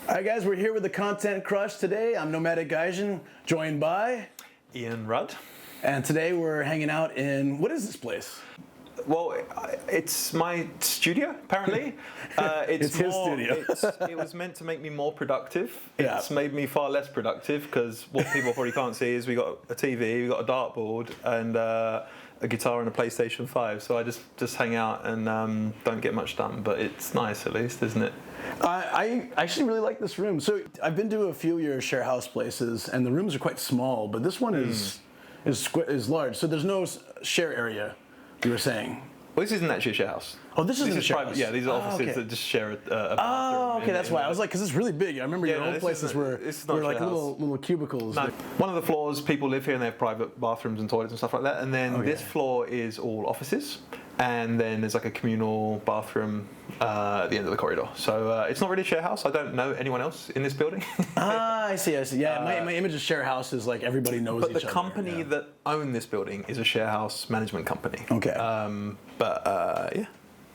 All right, guys, we're here with the Content Crush today. I'm Nomadic Gaijin, joined by Ian Rudd. And today we're hanging out in, what is this place? Well, it's my studio, apparently. It's his studio. It was meant to make me more productive. Yeah. It's made me far less productive because what people probably can't see is we got a TV, we got a dartboard, and a guitar and a PlayStation 5. So I just hang out and don't get much done. But it's nice, at least, isn't it? I actually really like this room. So I've been to a few of your share house places, and the rooms are quite small, but this one is large. So there's no share area, you were saying. Well, this isn't actually a share house. Oh, this isn't a share private, house? Yeah, these are offices that just share a bathroom. Oh, okay, that's why. I was like, because it's really big. I remember your old places were like little cubicles. No, one of the floors, people live here and they have private bathrooms and toilets and stuff like that. And then this floor is all offices. And then there's like a communal bathroom at the end of the corridor. So it's not really a share house. I don't know anyone else in this building. I see. Yeah, my image of share house is like everybody knows each other. But the company that own this building is a share house management company. Okay. Yeah.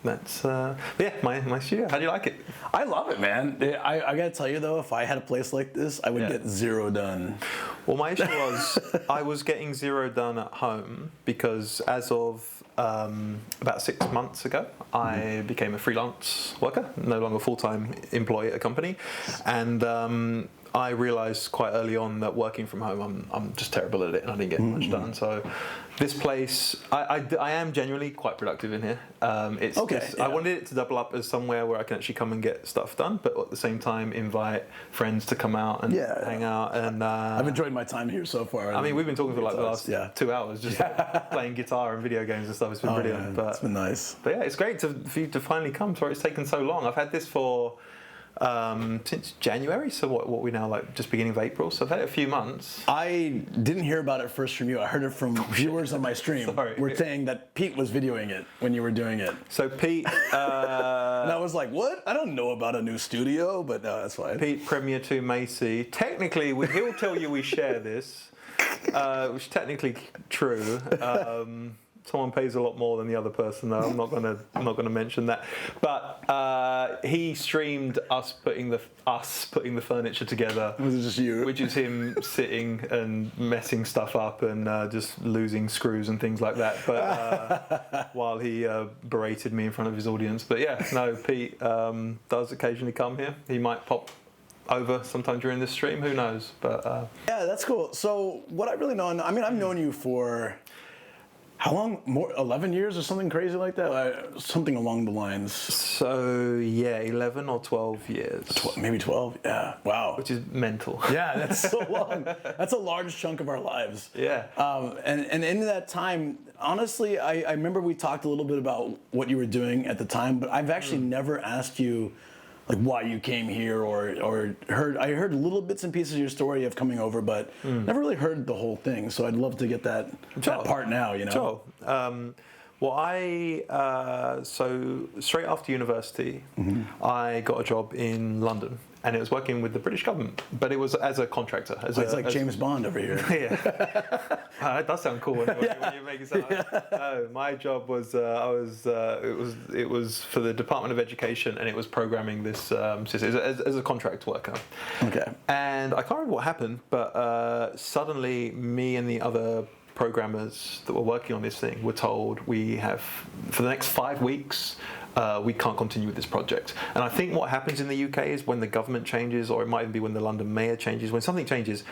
That's my studio. How do you like it? I love it, man. I gotta tell you though, if I had a place like this, I would get zero done. Well, my issue was I was getting zero done at home because as of about 6 months ago, I became a freelance worker, no longer full-time employee at a company, and I realised quite early on that working from home, I'm just terrible at it, and I didn't get much done. So this place, I am genuinely quite productive in here. I wanted it to double up as somewhere where I can actually come and get stuff done, but at the same time invite friends to come out and hang out. And I've enjoyed my time here so far. I mean, we've been talking for like the last 2 hours, just playing guitar and video games and stuff. It's been brilliant. Man, but it's been nice. But yeah, it's great for you to finally come. Sorry it's taken so long. I've had this for since January, so what we now like just beginning of April, so I've had it a few months. I didn't hear about it first from you. I heard it from viewers on my stream. Sorry. We're saying that Pete was videoing it when you were doing it. So Pete and I was like, what? I don't know about a new studio, but no, that's fine. Pete, PremierTwo Macy. Technically, he'll tell you we share this, which is technically true. Someone pays a lot more than the other person, though. I'm not gonna mention that. But he streamed us putting the furniture together. Was it just you? Which is him sitting and messing stuff up and just losing screws and things like that. But while he berated me in front of his audience. But yeah, no, Pete does occasionally come here. He might pop over sometime during this stream. Who knows? But yeah, that's cool. So what I really know, I mean, I've known you for. How long? More 11 years or something crazy like that? Something along the lines. So yeah, 11 or 12 years. Maybe 12. Yeah. Wow. Which is mental. Yeah, that's so long. That's a large chunk of our lives. Yeah. And in that time, honestly, I remember we talked a little bit about what you were doing at the time, but I've actually never asked you like why you came here or I heard little bits and pieces of your story of coming over, but never really heard the whole thing. So I'd love to get that part now, you know. Sure. Well, so straight after university, I got a job in London, and it was working with the British government, but it was as a contractor. It's like James Bond over here. Yeah, that does sound cool when you make it sound. No, my job was it was for the Department of Education, and it was programming this system as a contract worker. Okay. And I can't remember what happened, but suddenly me and the other programmers that were working on this thing were told we have for the next 5 weeks we can't continue with this project. And I think what happens in the UK is when the government changes, or it might even be when the London mayor changes, when something changes,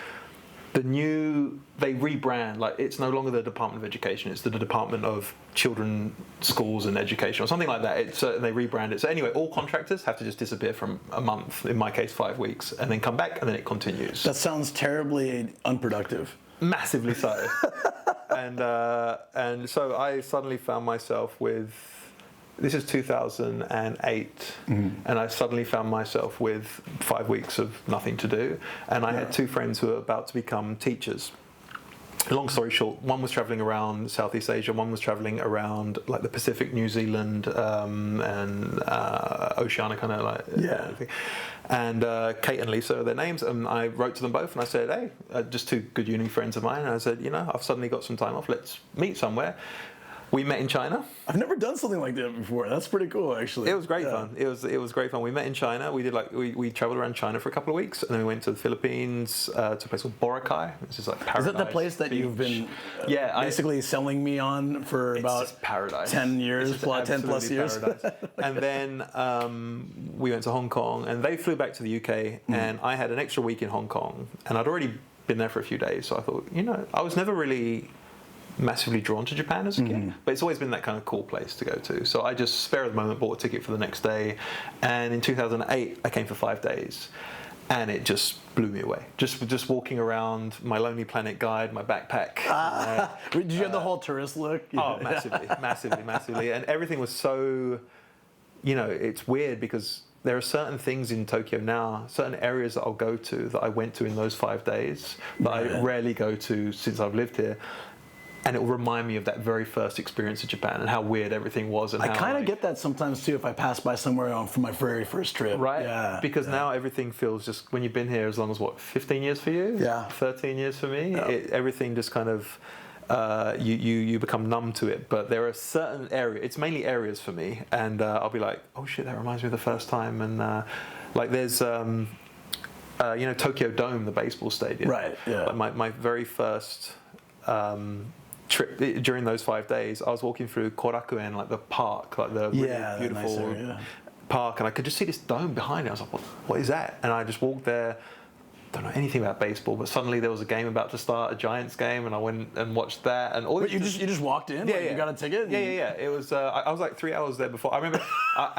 they rebrand, like it's no longer the Department of Education, it's the Department of Children, Schools and Education or something like that. They rebrand it. So anyway, all contractors have to just disappear from a month, in my case 5 weeks, and then come back, and then it continues. That sounds terribly unproductive. Massively so. And so I suddenly found myself with, this is 2008, and I suddenly found myself with 5 weeks of nothing to do, and I had 2 friends who were about to become teachers. Long story short, one was travelling around Southeast Asia, one was travelling around like the Pacific, New Zealand, and Oceania kind of like thing. And Kate and Lisa are their names, and I wrote to them both and I said, hey, just 2 good uni friends of mine, and I said, I've suddenly got some time off, let's meet somewhere. We met in China. I've never done something like that before. That's pretty cool, actually. It was great fun. It was great fun. We met in China. We did we traveled around China for a couple of weeks, and then we went to the Philippines to a place called Boracay, which is like paradise. Is that the place that you've been basically selling me on for about paradise. 10 years, 10 plus years? And then we went to Hong Kong, and they flew back to the UK, and I had an extra week in Hong Kong, and I'd already been there for a few days, so I thought, I was never really massively drawn to Japan as a kid, but it's always been that kind of cool place to go to. So I just spare of the moment bought a ticket for the next day, and in 2008 I came for 5 days, and it just blew me away. Just walking around, my Lonely Planet guide, my backpack. Did you have the whole tourist look? Oh, massively, and everything was so. It's weird because there are certain things in Tokyo now, certain areas that I'll go to that I went to in those 5 days that I rarely go to since I've lived here. And it will remind me of that very first experience of Japan and how weird everything was. And I kind of get that sometimes too if I pass by somewhere for my very first trip. Right? Yeah. Because now everything feels just, when you've been here as long as 15 years for you? Yeah. 13 years for me? Yeah. Everything just kind of, you become numb to it. But there are certain areas, it's mainly areas for me. And I'll be like, oh shit, that reminds me of the first time. And there's, Tokyo Dome, the baseball stadium. Right, yeah. Like my very first trip during those 5 days, I was walking through Korakuen, like the park, like the really beautiful park, and I could just see this dome behind it. I was like, what is that? And I just walked there, don't know anything about baseball, but suddenly there was a game about to start, a Giants game, and I went and watched that. And all. But you just walked in? Yeah, You got a ticket? Yeah. It was. I was like 3 hours there before. I remember. It was. I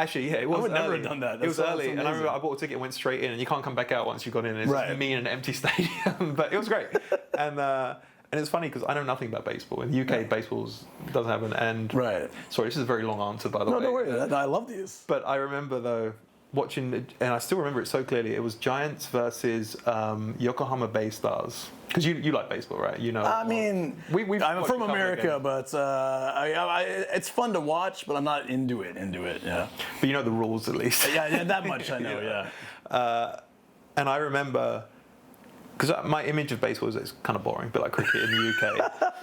would early. never have done that. It was early, and I remember I bought a ticket and went straight in, and you can't come back out once you've gone in. It's just me in an empty stadium, but it was great. And it's funny because I know nothing about baseball. In the UK, baseball doesn't happen. And sorry, this is a very long answer, by the way. No, don't worry. I love these. But I remember though watching, and I still remember it so clearly. It was Giants versus Yokohama Bay Stars. Because you like baseball, right? I mean, I'm from America, but it's fun to watch, but I'm not into it. Yeah. But you know the rules at least. Yeah, that much I know. Yeah. And I remember. Because my image of baseball is it's kind of boring, a bit like cricket in the UK.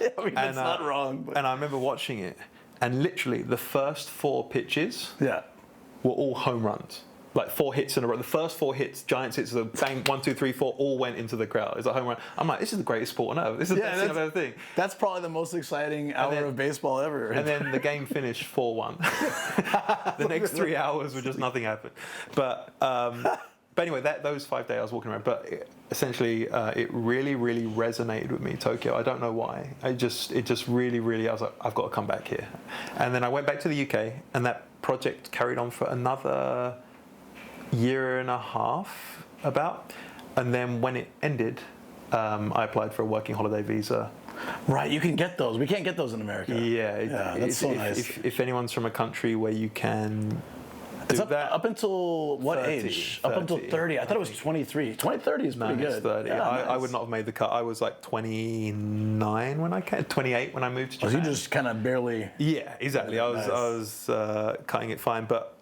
It's not wrong. But. And I remember watching it, and literally the first 4 pitches were all home runs. Like 4 hits in a row. The first 4 hits, Giants hits, the bang, 1, 2, 3, 4, all went into the crowd. It's a home run. I'm like, this is the greatest sport on earth. This is the best thing I've ever seen. That's probably the most exciting hour of baseball ever. And then the game finished 4-1. The next 3 hours were just nothing happened. But anyway, those 5 days I was walking around, but essentially it really, really resonated with me, Tokyo. I don't know why. It just really, really, I was like, I've got to come back here. And then I went back to the UK, and that project carried on for another 1.5 years about. And then when it ended, I applied for a working holiday visa. Right, you can get those. We can't get those in America. Yeah, that's so nice. If anyone's from a country where you can... It's up until what 30, age? Up until 30. I thought it was 23. 30 is pretty good. It's 30. Yeah, I would not have made the cut. I was like 29 when I came, 28 when I moved to Japan. So you just kind of barely... Yeah, exactly. I was cutting it fine. But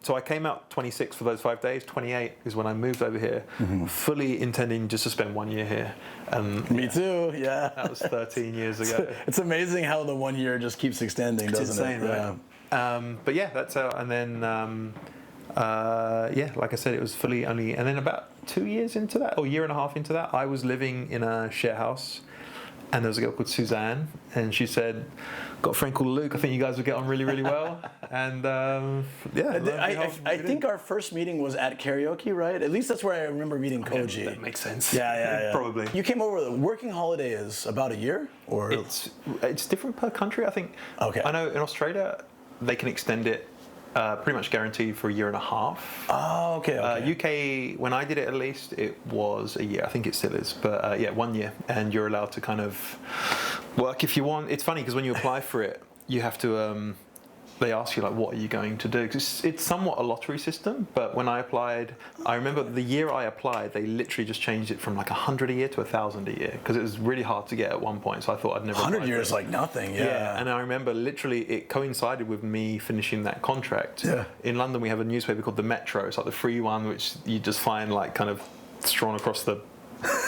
so I came out 26 for those 5 days. 28 is when I moved over here, fully intending just to spend 1 year here. Me too, yeah. That was 13 years ago. It's amazing how the 1 year just keeps extending, doesn't it? It's insane, right? But yeah, that's how. And then, like I said, it was fully only. And then about 2 years into that, or 1.5 years into that, I was living in a share house, and there was a girl called Suzanne, and she said, "Got a friend called Luke. I think you guys would get on really, really well." And I think our first meeting was at karaoke, right? At least that's where I remember meeting Koji. Yeah, that makes sense. Yeah. Probably. You came over. The working holiday is about a year, or it's different per country. I think. Okay. I know in Australia they can extend it pretty much guaranteed for 1.5 years. Oh, okay. UK, when I did it at least, it was a year. I think it still is. But 1 year. And you're allowed to kind of work if you want. It's funny because when you apply for it, you have to... they ask you, like, what are you going to do? 'Cause it's somewhat a lottery system, but when I applied, I remember the year I applied, they literally just changed it from like 100 a year to 1,000 a year, because it was really hard to get at one point, so I thought I'd never 100 years like nothing, yeah. And I remember literally it coincided with me finishing that contract. Yeah. In London, we have a newspaper called the Metro. It's like the free one, which you just find like kind of strewn across the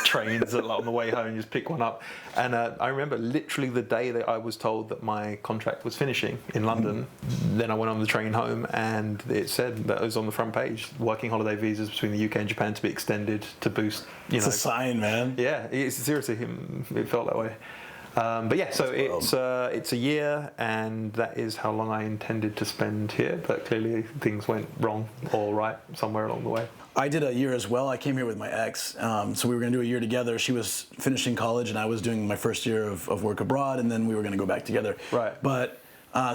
trains on the way home. You just pick one up. And I remember literally the day that I was told that my contract was finishing in London. Then I went on the train home, and it said that it was on the front page: working holiday visas between the UK and Japan to be extended to boost. It's a sign, man. Yeah, seriously, it felt that way. But yeah, so it's a year, and that is how long I intended to spend here. But clearly, things went wrong or right somewhere along the way. I did a year as well. I came here with my ex, so we were going to do a year together. She was finishing college, and I was doing my first year of work abroad, and then we were going to go back together. Right. But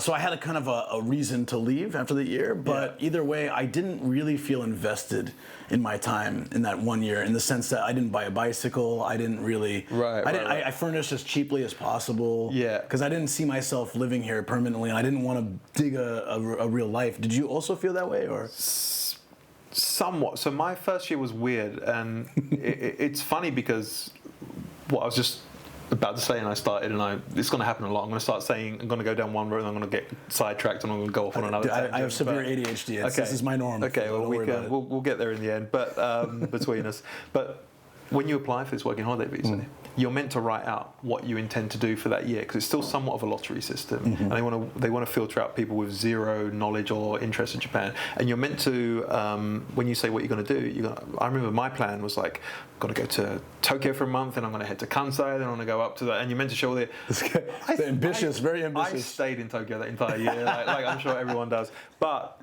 so I had a kind of a reason to leave after the year, but either way, I didn't really feel invested in my time in that 1 year, in the sense that I didn't buy a bicycle. I didn't really. I furnished as cheaply as possible. Yeah. Because I didn't see myself living here permanently, and I didn't want to dig a real life. Did you also feel that way, or? Somewhat. So my first year was weird, and it's funny because what I was just about to say, and I started, and it's going to happen a lot. I'm going to start saying I'm going to go down one road, and I'm going to get sidetracked, and I'm going to go off on another. I have severe ADHD. This is my norm. Okay, well we'll get there in the end, but between us. But when you apply for this working holiday visa, you're meant to write out what you intend to do for that year, because it's still somewhat of a lottery system, and they want to filter out people with zero knowledge or interest in Japan. And you're meant to, when you say what you're going to do, I remember my plan was like, I'm going to go to Tokyo for a month, and I'm going to head to Kansai, then I'm going to go up to that, and you're meant to show all the ambitious, very ambitious. I stayed in Tokyo that entire year, like I'm sure everyone does. But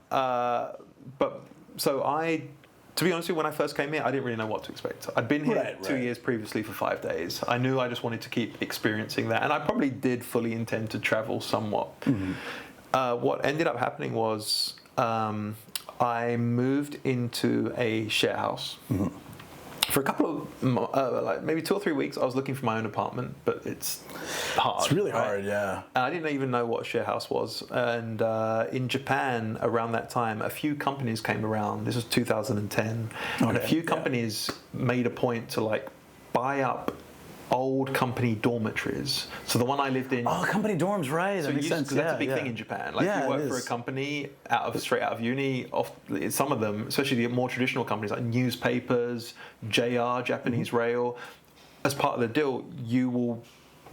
so to be honest with you, when I first came here, I didn't really know what to expect. I'd been here 2 years previously for 5 days. I knew I just wanted to keep experiencing that, and I probably did fully intend to travel somewhat. What ended up happening was I moved into a share house. For a couple of, like maybe 2 or 3 weeks, I was looking for my own apartment, but it's hard. It's really hard, yeah. And I didn't even know what a share house was. And in Japan, around that time, a few companies came around. This was 2010. And a few companies made a point to like buy up old company dormitories. So the one I lived in. Oh, company dorms, right? That makes sense. Because that's a big thing in Japan. Like if you work for a company straight out of uni, some of them, especially the more traditional companies like newspapers, JR, Japanese Rail, as part of the deal, you will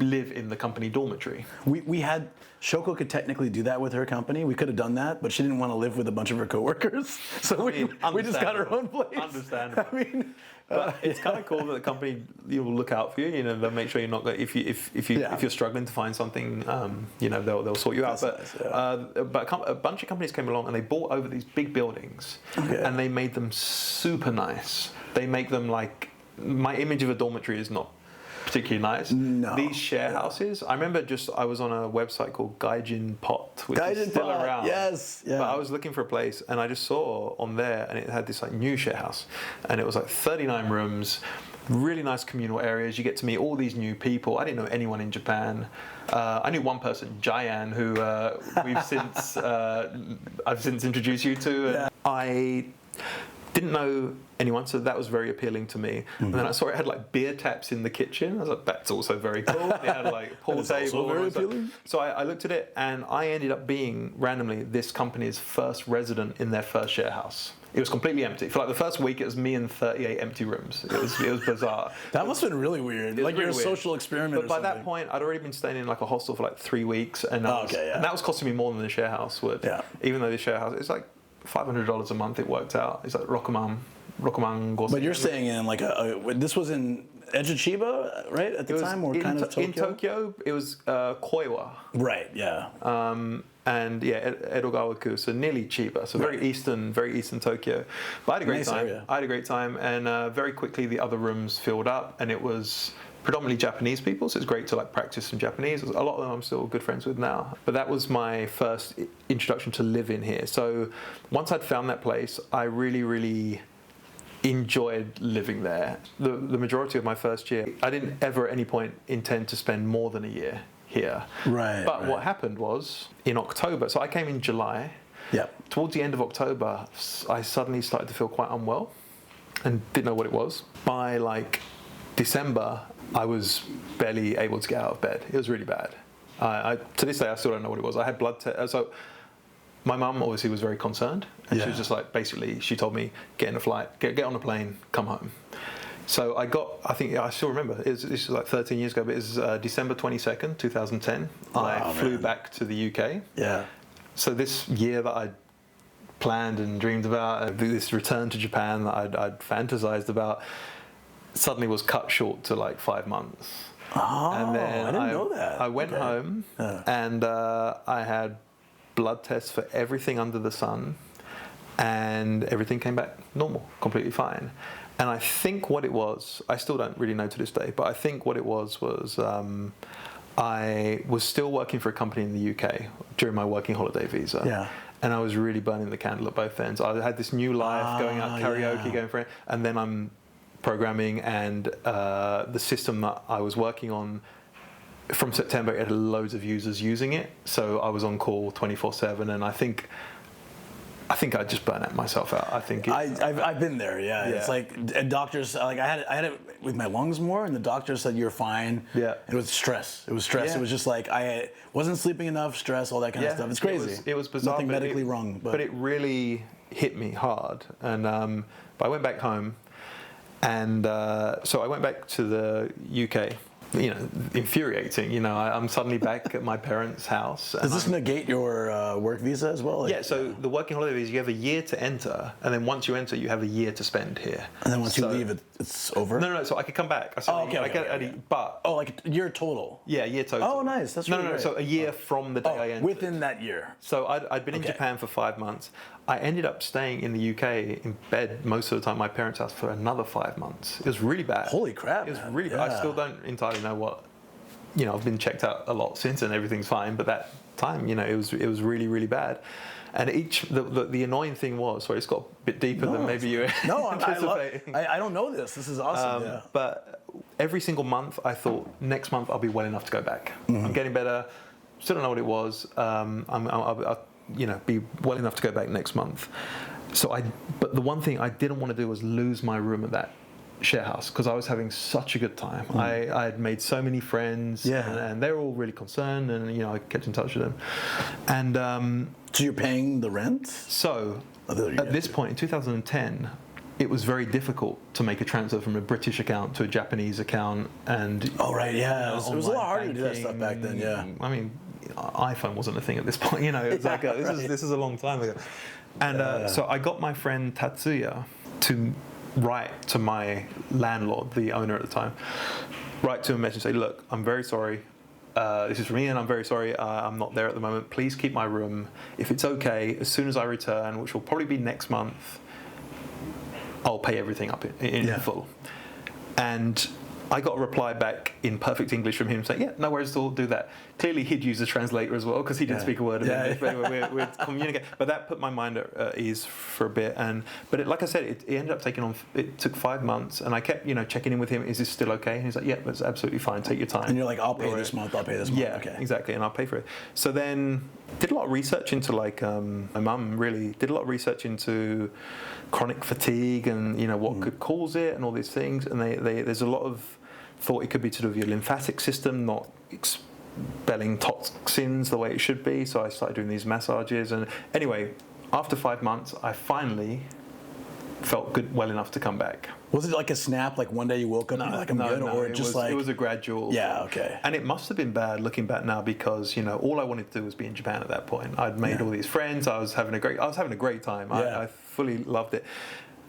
live in the company dormitory. We had Shoko could technically do that with her company. We could have done that, but she didn't want to live with a bunch of her coworkers, so we just got our own place. Understandable. I mean, but it's kind of cool that the company will look out for you. You know, they'll make sure you're not going. If you're struggling to find something, they'll sort you out. But a bunch of companies came along and they bought over these big buildings, and they made them super nice. They make them like, my image of a dormitory is not particularly nice. No. These share houses, I remember I was on a website called Gaijin Pot, which is still around. Yes. Yeah. But I was looking for a place, and I just saw on there, and it had this like new share house, and it was like 39 rooms, really nice communal areas. You get to meet all these new people. I didn't know anyone in Japan. I knew one person, Jayan, who I've since introduced you to. Yeah. I didn't know anyone, so that was very appealing to me. And then I saw it had like beer taps in the kitchen. I was like, that's also very cool. It had like a pool table. Very appealing. So I looked at it, and I ended up being randomly this company's first resident in their first share house. It was completely empty. For like the first week, it was me and 38 empty rooms. It was bizarre. That must have been really weird. Like you're a social experiment. But by that point, I'd already been staying in like a hostel for like 3 weeks, and and that was costing me more than the share house would. Yeah. Even though the share house, it's like $500 a month. It worked out. It's like Rokuman. But you're staying in like this was in Ejichiba, right, at the time, or kind of Tokyo? In Tokyo, it was Koiwa. Right, yeah. And Edogawa-ku, so nearly Chiba, so very eastern Tokyo. But I had a great time. Area. I had a great time, and very quickly the other rooms filled up, and it was predominantly Japanese people, so it's great to like practice some Japanese. A lot of them I'm still good friends with now. But that was my first introduction to living here. So once I'd found that place, I really, really enjoyed living there. The majority of my first year, I didn't ever at any point intend to spend more than a year here. Right. But what happened was in October, so I came in July. Yeah. Towards the end of October, I suddenly started to feel quite unwell and didn't know what it was. By like December, I was barely able to get out of bed. It was really bad. To this day, I still don't know what it was. I had blood tests. So my mum obviously was very concerned, and she was just like, basically, she told me, get in a flight, get on a plane, come home. So I think I still remember, this is like 13 years ago, but it was December 22nd, 2010. I flew back to the UK. Yeah. So this year that I'd planned and dreamed about, this return to Japan that I'd fantasized about, suddenly was cut short to like 5 months. Oh, and then I didn't know that. I went home and I had blood tests for everything under the sun, and everything came back normal, completely fine. And I think what it was, I still don't really know to this day, but I think what it was I was still working for a company in the UK during my working holiday visa. Yeah. And I was really burning the candle at both ends. I had this new life, going out karaoke, going for it, and then I'm programming, and the system that I was working on from September, it had loads of users using it. So I was on call 24/7, and I think I just burnt myself out. I think I've been there. Yeah. It's like, and doctors, like I had it with my lungs more, and the doctor said you're fine. Yeah. It was stress. It was stress. Yeah. It was just like I wasn't sleeping enough, stress, all that kind of stuff. It's crazy. It was bizarre. Nothing medically wrong, but it really hit me hard. And but I went back home, and so I went back to the UK. You know, infuriating. You know, I'm suddenly back at my parents' house. Does this negate your work visa as well? Like, yeah. So the working holiday visa, you have a year to enter, and then once you enter, you have a year to spend here. And then once you leave, it's over. No. So I could come back. But like a year total. Yeah, a year total. Oh, nice. That's really great. So a year from the day I entered. Within that year. So I'd been in Japan for 5 months. I ended up staying in the UK in bed most of the time at my parents' house for another 5 months. It was really bad. Holy crap! It was really bad. I still don't entirely know what. You know, I've been checked out a lot since, and everything's fine. But that time, you know, it was really, really bad. And the annoying thing was, sorry, it's got a bit deeper than maybe you were anticipating. I don't know this. This is awesome. But every single month, I thought, next month I'll be well enough to go back. I'm getting better. Still don't know what it was. I'll be well enough to go back next month. But the one thing I didn't want to do was lose my room at that share house, because I was having such a good time. I had made so many friends, and they were all really concerned, and you know, I kept in touch with them. And so you're paying the rent? So at this point in 2010, it was very difficult to make a transfer from a British account to a Japanese account, and it was a lot harder to do that stuff back then. Yeah, I mean, iPhone wasn't a thing at this point. You know, it was like this is a long time ago. And so I got my friend Tatsuya to write to my landlord, the owner at the time, write to him a message, say, look, I'm very sorry. This is for me, and I'm very sorry. I'm not there at the moment. Please keep my room. If it's okay, as soon as I return, which will probably be next month, I'll pay everything up in full. And I got a reply back in perfect English from him saying, yeah, no worries, we'll do that. Clearly, he'd use a translator as well, because he didn't speak a word of English, but we'd communicate. But that put my mind at ease for a bit. But like I said, it ended up it took 5 months, and I kept, checking in with him, is this still okay? And he's like, yeah, that's absolutely fine, take your time. And you're like, I'll pay this month, Yeah, okay. Exactly, and I'll pay for it. So then, did a lot of research into, my mum really did a lot of research into chronic fatigue and, what could cause it and all these things. And there's a lot of thought it could be to do with your lymphatic system not expelling toxins the way it should be. So I started doing these massages, and anyway, after 5 months, I finally felt good, well enough to come back. Was it like a snap? Like one day you woke up and you're like, I'm good, or it was a gradual. Yeah, okay. And it must have been bad looking back now, because all I wanted to do was be in Japan at that point. I'd made all these friends. I was having a great time. Yeah. I fully loved it.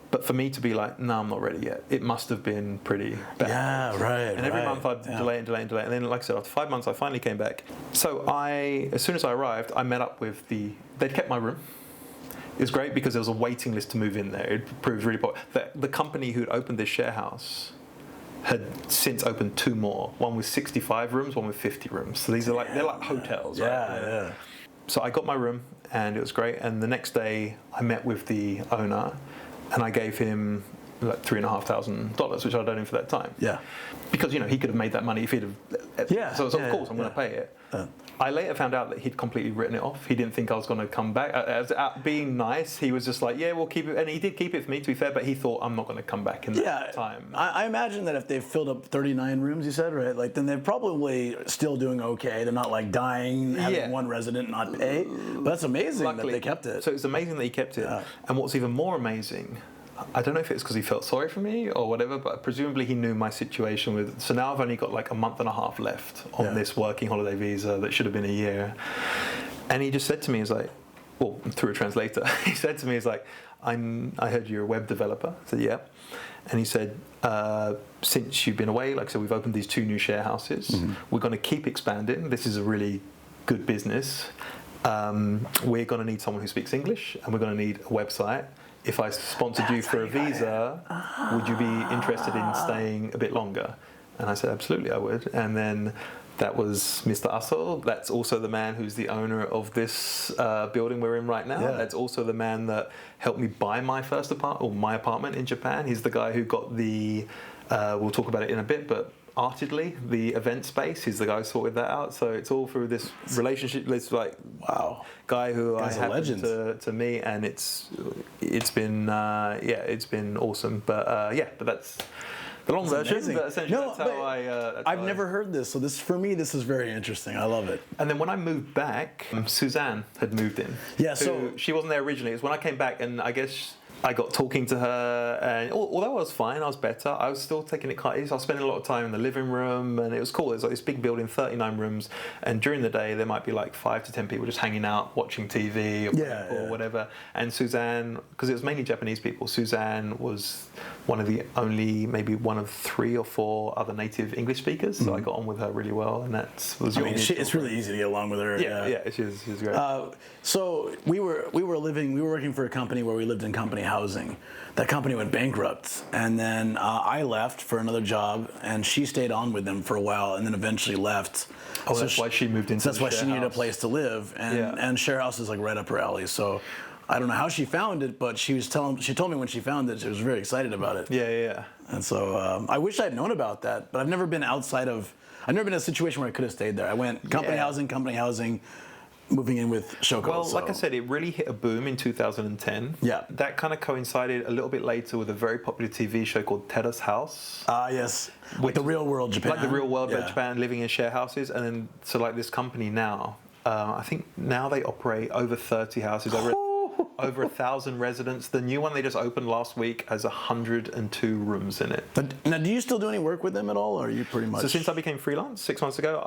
But for me to be like, no, I'm not ready yet, it must have been pretty bad. Yeah, right. And every month I'd delay. And then, like I said, after 5 months, I finally came back. So as soon as I arrived, I met up with they'd kept my room. It was great because there was a waiting list to move in there. It proved really popular. The company who'd opened this share house had since opened 2 more. One with 65 rooms, one with 50 rooms. So they're like hotels, right? Yeah. So I got my room, and it was great. And the next day, I met with the owner, and I gave him like $3,500, which I'd owed him for that time. Yeah. Because, he could have made that money if he'd have... Yeah. So of course I'm going to pay it. I later found out that he'd completely written it off. He didn't think I was going to come back. Being nice, he was just like, yeah, we'll keep it. And he did keep it for me, to be fair, but he thought I'm not going to come back in that time. I imagine that if they've filled up 39 rooms, you said, right? Like, then they're probably still doing okay. They're not like dying, having one resident not pay. But that's amazing. Luckily, that they kept it. So it's amazing that he kept it. And what's even more amazing, I don't know if it's because he felt sorry for me or whatever, but presumably he knew my situation with. So now I've only got like a month and a half left on this working holiday visa that should have been a year. And he just said to me, he's like, well, through a translator, he said to me, he's like, I heard you're a web developer. I said, yeah. And he said, since you've been away, like I said, we've opened these 2 new share houses. We're going to keep expanding. This is a really good business. We're going to need someone who speaks English, and we're going to need a website. If I sponsored you for a visa, would you be interested in staying a bit longer? And I said, absolutely, I would. And then that was Mr. Assel. That's also the man who's the owner of this building we're in right now. That's also the man that helped me buy my first apartment in Japan. He's the guy who got the, we'll talk about it in a bit, but Artedly, the event space, he's the guy who sorted that out. So it's all through this relationship, this guy who I happened to meet, and it's been it's been awesome. But but that's the long version. But essentially, that's how I've never heard this, so for me this is very interesting. I love it. And then when I moved back, Suzanne had moved in. Yeah, so she wasn't there originally. It was when I came back, and I guess I got talking to her, and although I was fine, I was better, I was still taking it quite easy. I was spending a lot of time in the living room, and it was cool. It was like this big building, 39 rooms, and during the day there might be like 5 to 10 people just hanging out, watching TV or whatever. And Suzanne, because it was mainly Japanese people, Suzanne was one of the only, maybe one of 3 or 4 other native English speakers, so I got on with her really well, and it's really easy to get along with her. Yeah, she's great. So we were working for a company where we lived in company housing. That company went bankrupt, and then I left for another job, and she stayed on with them for a while, and then eventually left. Oh, so that's why she moved into. That's why she needed a place to live, and share house is like right up her alley. So I don't know how she found it, but she told me when she found it, she was very excited about it. Yeah. And so I wish I'd known about that, but I've never been in a situation where I could have stayed there. I went company housing. Moving in with Shoko. Well, like I said, it really hit a boom in 2010. Yeah. That kind of coincided a little bit later with a very popular TV show called Terrace House. Yes. Like the real world Japan. Like the real world Japan, living in share houses. And then, so like this company now, I think now they operate over 30 houses, over 1,000 residents. The new one they just opened last week has 102 rooms in it. Now, do you still do any work with them at all, or are you pretty much? So since I became freelance 6 months ago,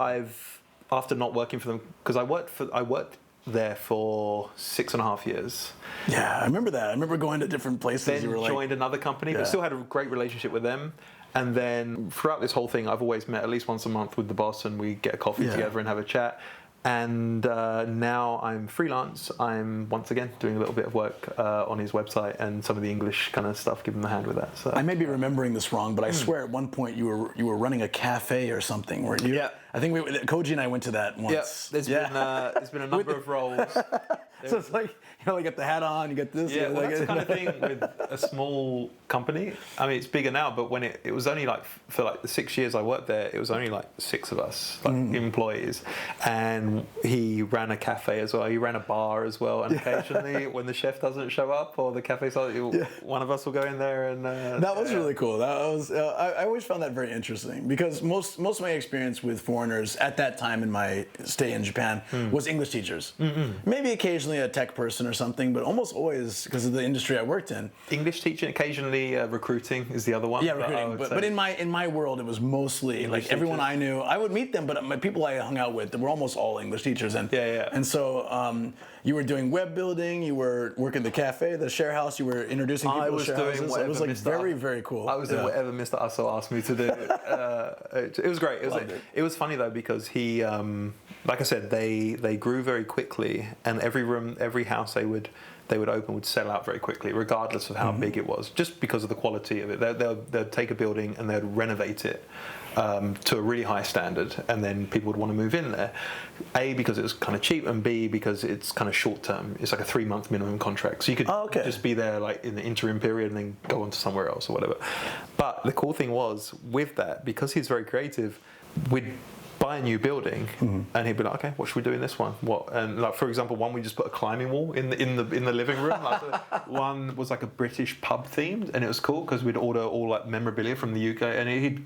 after not working for them, because I worked there for 6.5 years. Yeah, I remember that. I remember going to different places. Then joined another company, but still had a great relationship with them. And then throughout this whole thing, I've always met at least once a month with the boss, and we get a coffee together and have a chat. And now I'm freelance. I'm once again doing a little bit of work on his website and some of the English kind of stuff, giving him a hand with that. So I may be remembering this wrong, but I swear at one point you were running a cafe or something. Weren't you? Yeah. I think Koji and I went to that once. Yeah, there's been a number of roles. So it's like, you get the hat on, you get this. Yeah, well, that's the kind of thing with a small company. I mean, it's bigger now, but when it was only like, for like the 6 years I worked there, it was only like 6 of us, employees. And he ran a cafe as well. He ran a bar as well. And occasionally when the chef doesn't show up or the cafe one of us will go in there and... that was really cool. That was I always found that very interesting, because most of my experience with foreigners at that time in my stay in Japan was English teachers. Maybe occasionally a tech person or something, but almost always, because of the industry I worked in. English teaching, occasionally recruiting is the other one. Yeah, recruiting. But in my world, it was mostly English like everyone teachers. I knew. I would meet them, but my people I hung out with were almost all English teachers. And And so you were doing web building, you were working the cafe, the share house, you were introducing people to share houses. It was like very, very cool. I was doing whatever Mr. Asso asked me to do. It was great. It was funny though, because he, like I said, they grew very quickly, and every house they would open would sell out very quickly, regardless of how big it was, just because of the quality of it. They'd take a building and they'd renovate it to a really high standard, and then people would want to move in there. A, because it was kind of cheap, and B, because it's kind of short term. It's like a 3-month minimum contract, so you could just be there like in the interim period and then go on to somewhere else or whatever. But the cool thing was with that, because he's very creative, we'd buy a new building and he'd be like, okay, what should we do in this one? And like, for example, one we just put a climbing wall in the living room. One was like a British pub themed, and it was cool because we'd order all like memorabilia from the UK, and he'd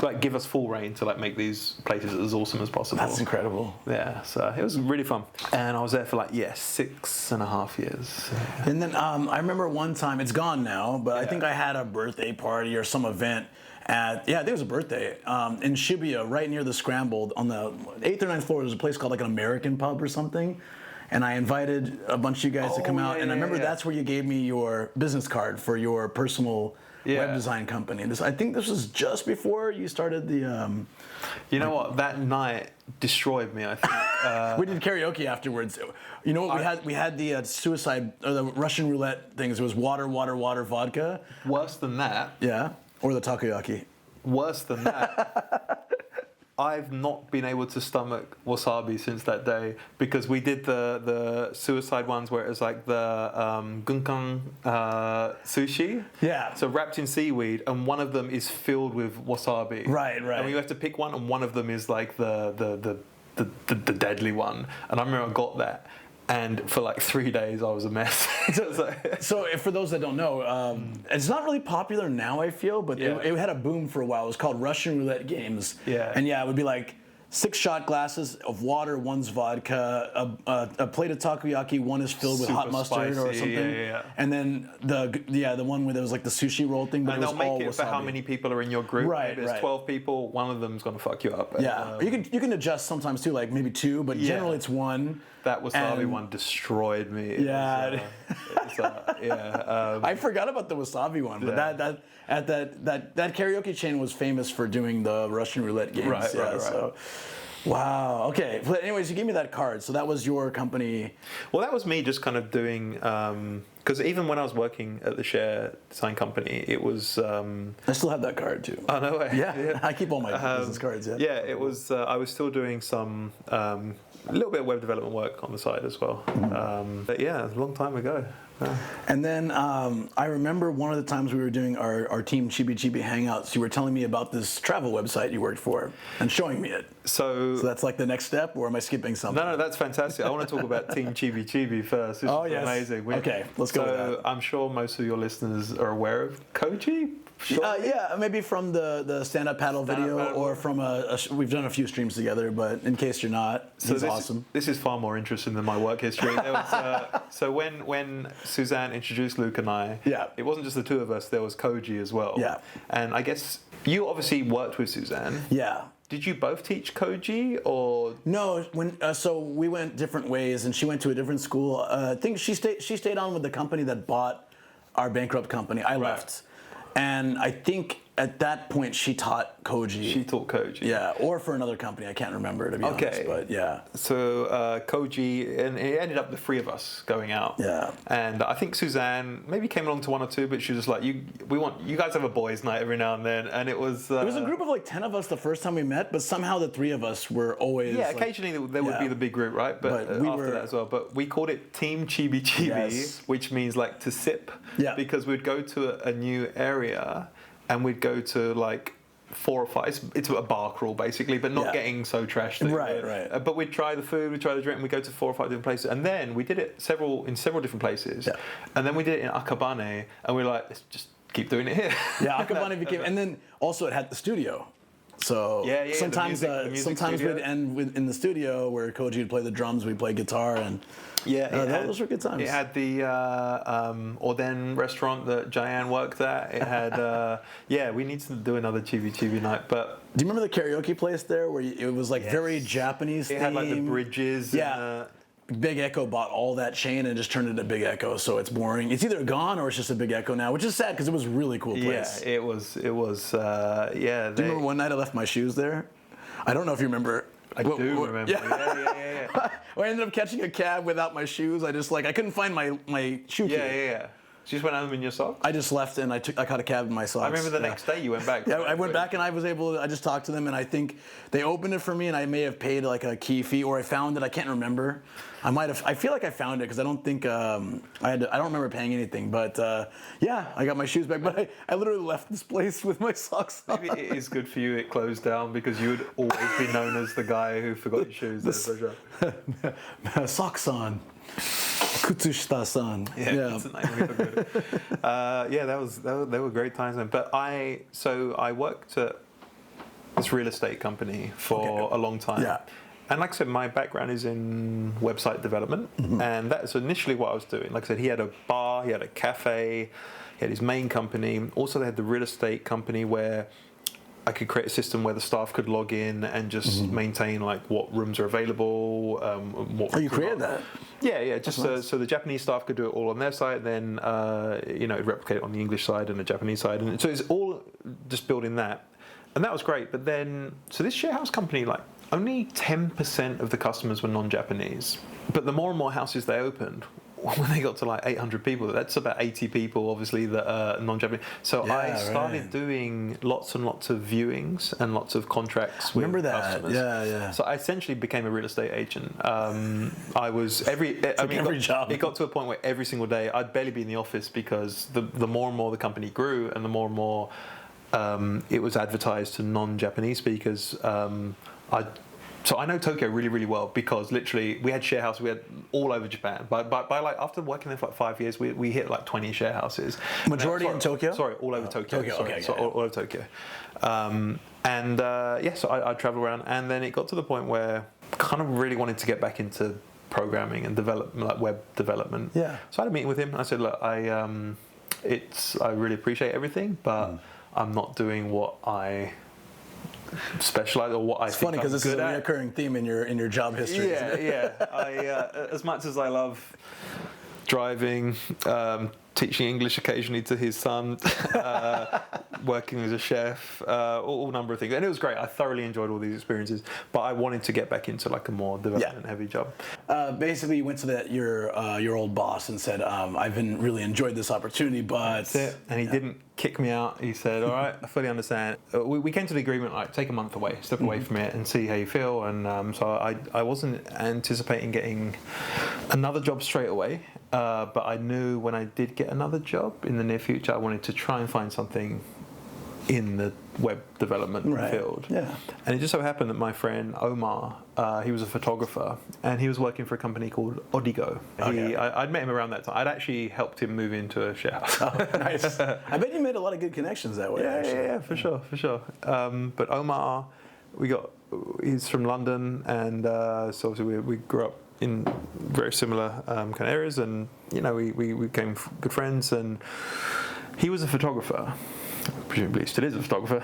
like give us full reign to like make these places as awesome as possible. That's incredible. Yeah, so it was really fun, and I was there for like 6.5 years. And then I remember one time, it's gone now, but I Yeah. think I had a birthday party or some event I think it was a birthday, in Shibuya, right near the Scrambled, on the 8th or 9th floor. There's a place called like an American Pub or something. And I invited a bunch of you guys to come out. And I remember that's where you gave me your business card for your personal web design company. I think this was just before you started the... You know what? That night destroyed me, I think. We did karaoke afterwards. You know what? We had the suicide, or the Russian roulette things. It was water, water, water, vodka. Worse than that. Yeah. Or the takoyaki. Worse than that. I've not been able to stomach wasabi since that day, because we did the suicide ones where it was like the gunkan sushi. Yeah. So wrapped in seaweed, and one of them is filled with wasabi. Right. And you have to pick one, and one of them is like the deadly one. And I remember I got that. And for like 3 days, I was a mess. So for those that don't know, it's not really popular now, I feel, but it had a boom for a while. It was called Russian roulette games. Yeah. And it would be like 6 shot glasses of water, one's vodka, a plate of takoyaki, one is filled with hot mustard or something. Yeah. And then the one where there was like the sushi roll thing, but and it was they'll all make it wasabi. for how many people are in your group. Right, There's 12 people, one of them's going to fuck you up. Yeah, you can adjust sometimes too, like maybe 2, but generally it's 1. That wasabi one destroyed me. Yeah. I I forgot about the wasabi one, but that karaoke chain was famous for doing the Russian roulette games. Right. So, wow. Okay. But anyways, you gave me that card, so that was your company. Well, that was me just kind of doing, because even when I was working at the Share Design Company, it was... I still have that card too. Oh, no way. Yeah. I keep all my business cards. Yeah. Yeah, it was. I was still doing some a little bit of web development work on the side as well. But yeah, it was a long time ago. Yeah. And then I remember one of the times we were doing our Team Chibi Chibi Hangouts, you were telling me about this travel website you worked for and showing me it. So that's like the next step, or am I skipping something? No, that's fantastic. I want to talk about Team Chibi Chibi first. This is amazing. Okay, let's go with that. I'm sure most of your listeners are aware of Koji. Yeah, maybe from the stand-up paddle video, or from we've done a few streams together, but in case you're not, he's awesome. This is far more interesting than my work history. There was, so when Suzanne introduced Luke and I, it wasn't just the two of us, there was Koji as well. Yeah. And I guess you obviously worked with Suzanne. Yeah. Did you both teach Koji, or? No, so we went different ways, and she went to a different school. I think she stayed on with the company that bought our bankrupt company. I left. And I think at that point she taught Koji. She taught Koji. Yeah, or for another company. I can't remember, to be honest. But yeah. So Koji, and it ended up the 3 of us going out. Yeah. And I think Suzanne maybe came along to 1 or 2, but she was just like, you guys have a boys' night every now and then. And it was... it was a group of like 10 of us the first time we met, but somehow the 3 of us were always... Yeah, occasionally there would be the big group, right? But we after that as well. But we called it Team Chibi Chibi, which means like to sip. Yeah. Because we'd go to a new area and we'd go to like 4 or 5. It's a bar crawl basically, but not getting so trashed. Right. But we'd try the food, we'd try the drink, and we'd go to 4 or 5 different places. And then we did it in several different places. Yeah. And then we did it in Akabane, and we were like, let's just keep doing it here. Yeah, Akabane became, and then also it had the studio. So sometimes we'd end in the studio where Koji would play the drums, we'd play guitar, and those were good times. It had the Oden restaurant that Jayan worked at. It had we need to do another Chibi Chibi night. But do you remember the karaoke place there where it was like very Japanese? It had like the bridges. Yeah. Big Echo bought all that chain and just turned it into Big Echo, so it's boring. It's either gone or it's just a Big Echo now, which is sad because it was a really cool place. Yeah, it was. Do you remember one night I left my shoes there? I don't know if you remember. I do remember. Yeah. I ended up catching a cab without my shoes. I couldn't find my shoe key. Yeah. So you just went out of them in your socks? I just left and I caught a cab in my socks. I remember the next day you went back. Yeah, I went back and I was able to, I just talked to them and I think they opened it for me and I may have paid like a key fee or I found it, I can't remember. I feel like I found it because I don't think, I don't remember paying anything, but I got my shoes back, but I literally left this place with my socks on. Maybe it is good for you it closed down because you would always be known as the guy who forgot your shoes. Socks on. Kutsushita-san. That's the name we forgot. They were great times then. But I worked at this real estate company for a long time. Yeah. And like I said, my background is in website development, and that's initially what I was doing. Like I said, he had a bar, he had a cafe, he had his main company. Also, they had the real estate company where I could create a system where the staff could log in and just maintain like what rooms are available. What You created that? Yeah. Just so the Japanese staff could do it all on their side, then replicate it on the English side and the Japanese side, and so it's all just building that, and that was great. But then, so this share house company, like only 10% of the customers were non-Japanese, but the more and more houses they opened, when they got to like 800 people, that's about 80 people, obviously, that are non-Japanese. So I started doing lots and lots of viewings and lots of contracts with customers. Yeah. So I essentially became a real estate agent. I was every job. It got to a point where every single day I'd barely be in the office because the more and more the company grew and the more and more it was advertised to non-Japanese speakers. So I know Tokyo really, really well because literally we had share houses, we had all over Japan. By like after working there for like 5 years, we hit like 20 share houses. Majority in Tokyo? Sorry, all over Tokyo. All over Tokyo. So I'd travel around, and then it got to the point where I kind of really wanted to get back into programming and web development. Yeah. So I had a meeting with him, and I said, look, I really appreciate everything, but I'm not doing what I specialize or what I think I'm good at. It's funny because this is a recurring theme in your job history. Yeah. As much as I love driving, teaching English occasionally to his son, working as a chef, all number of things, and it was great. I thoroughly enjoyed all these experiences, but I wanted to get back into like a more development-heavy job. Basically, you went to your old boss and said, "I've really enjoyed this opportunity, but..." That's it. And he didn't kick me out. He said, "All right, I fully understand." We came to the agreement, like, take a month away, step away from it, and see how you feel. And so I wasn't anticipating getting another job straight away, but I knew when I did get another job in the near future, I wanted to try and find something in the web development field. Yeah. And it just so happened that my friend Omar, he was a photographer, and he was working for a company called Odigo. I'd met him around that time. I'd actually helped him move into a share house. Oh, nice. I bet you made a lot of good connections that way. Yeah, for sure. But Omar, he's from London, and so obviously we grew up in very similar kind of areas, and we became good friends. And he was a photographer. Presumably still is a photographer,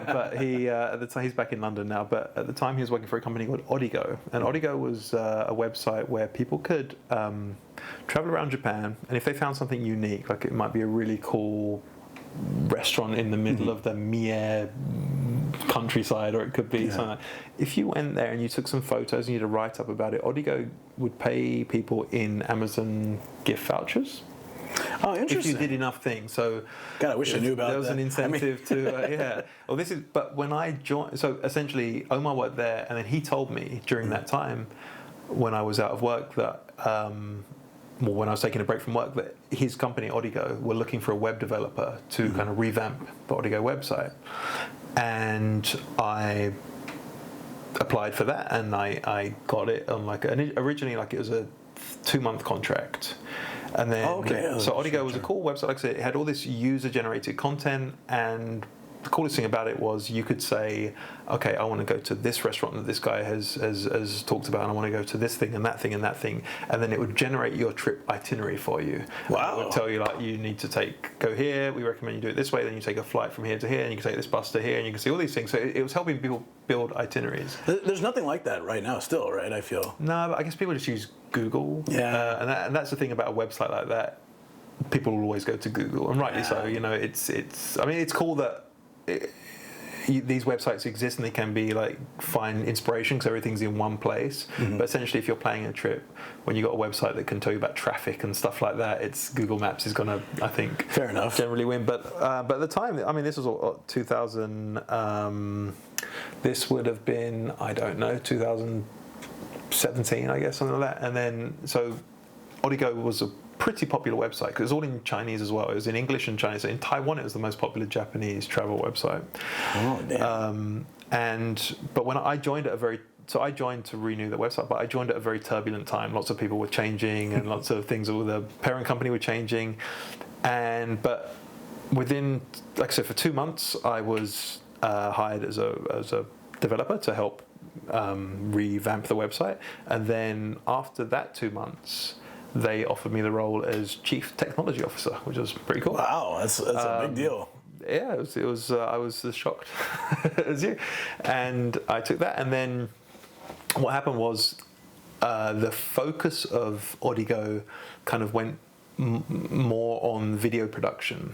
but he at the time, he's back in London now, but at the time he was working for a company called Odigo, and Odigo was a website where people could travel around Japan, and if they found something unique, like it might be a really cool restaurant in the middle of the Mie countryside, or it could be something like, if you went there and you took some photos and you did a write-up about it, Odigo would pay people in Amazon gift vouchers. Oh, interesting. If you did enough things. So God, I wish I knew about that. There was an incentive to, Well, but when I joined, so essentially Omar worked there, and then he told me during that time when I was out of work that, when I was taking a break from work, that his company, Odigo, were looking for a web developer to kind of revamp the Odigo website. And I applied for that, and I got it on originally it was a 2-month contract. And then, so Odigo was a cool website. Like I said, it had all this user-generated content, and the coolest thing about it was you could say, okay, I want to go to this restaurant that this guy has talked about, and I want to go to this thing and that thing and that thing, and then it would generate your trip itinerary for you. Wow. It would tell you, like, you need to go here, we recommend you do it this way, then you take a flight from here to here, and you can take this bus to here, and you can see all these things. So it was helping people build itineraries. There's nothing like that right now still, right, I feel? No, but I guess people just use Google. Yeah. And that's the thing about a website like that. People will always go to Google, and rightly so. It's cool that these websites exist and they can be find inspiration because everything's in one place. But essentially, if you're planning a trip, when you've got a website that can tell you about traffic and stuff like that, it's Google Maps is going to, I think, fair enough, generally win. But at the time, this was 2000. This would have been, I don't know, 2017, I guess, something like that. And then so Odigo was a pretty popular website because it was all in Chinese as well. It was in English and Chinese. So in Taiwan, it was the most popular Japanese travel website. Oh, damn. But when I joined I joined to renew the website, but I joined at a very turbulent time. Lots of people were changing, and lots of things with the parent company were changing. But within, like I said, for 2 months, I was hired as a developer to help revamp the website. And then after that 2 months, they offered me the role as Chief Technology Officer, which was pretty cool. Wow, that's a big deal. Yeah, it was I was as shocked as you. And I took that. And then what happened was the focus of Odigo kind of went more on video production.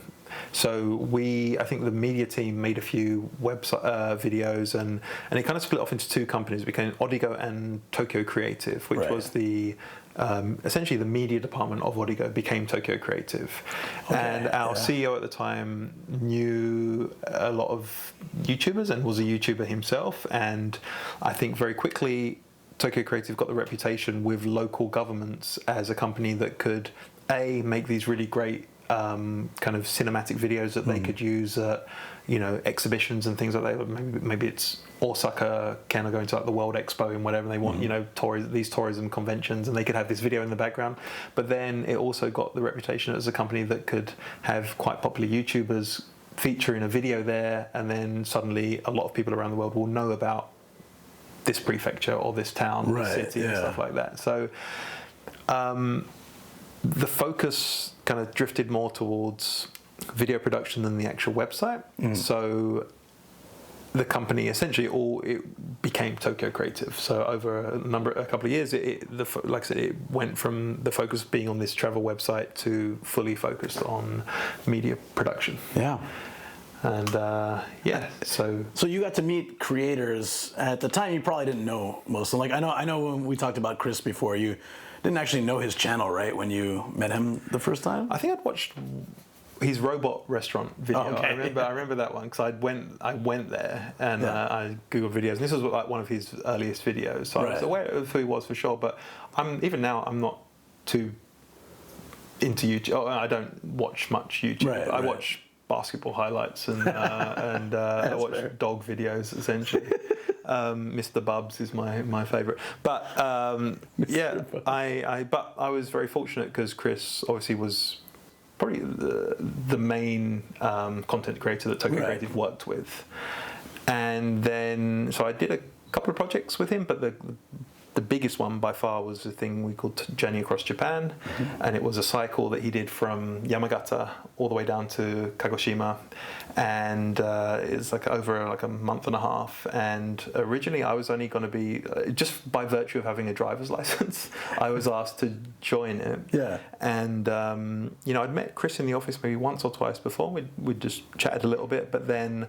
So I think the media team made a few website videos, and it kind of split off into two companies. It became Odigo and Tokyo Creative, which was the essentially the media department of Odigo became Tokyo Creative. Okay, and our CEO at the time knew a lot of YouTubers and was a YouTuber himself. And I think very quickly Tokyo Creative got the reputation with local governments as a company that could make these really great kind of cinematic videos that they could use at, exhibitions and things like that. Maybe it's Osaka kind of going to like the World Expo and whatever they want, these tourism conventions, and they could have this video in the background. But then it also got the reputation as a company that could have quite popular YouTubers feature in a video there, and then suddenly a lot of people around the world will know about this prefecture or this town, or this city, and stuff like that. So the focus kind of drifted more towards video production than the actual website. So the company essentially it became Tokyo Creative. So over a couple of years, like I said, it went from the focus being on this travel website to fully focused on media production. Yeah. And so you got to meet creators at the time. You probably didn't know most of them. Like I know when we talked about Chris before, you didn't actually know his channel, right? When you met him the first time. I think I'd watched his robot restaurant video. Oh, okay. I remember that one because I went there and I googled videos. And this was like one of his earliest videos, so I was aware of who he was for sure. But even now I'm not too into YouTube. I don't watch much YouTube. I watch basketball highlights and I watch dog videos essentially. Mr. Bubs is my favourite, but I was very fortunate because Chris obviously was probably the main content creator that Tokyo Creative worked with, and then so I did a couple of projects with him, but the biggest one by far was a thing we called Journey Across Japan, and it was a cycle that he did from Yamagata all the way down to Kagoshima, and it's like over like a month and a half. And originally I was only going to be just by virtue of having a driver's license, I was asked to join it. Yeah. And I'd met Chris in the office maybe once or twice before. We'd just chatted a little bit, but then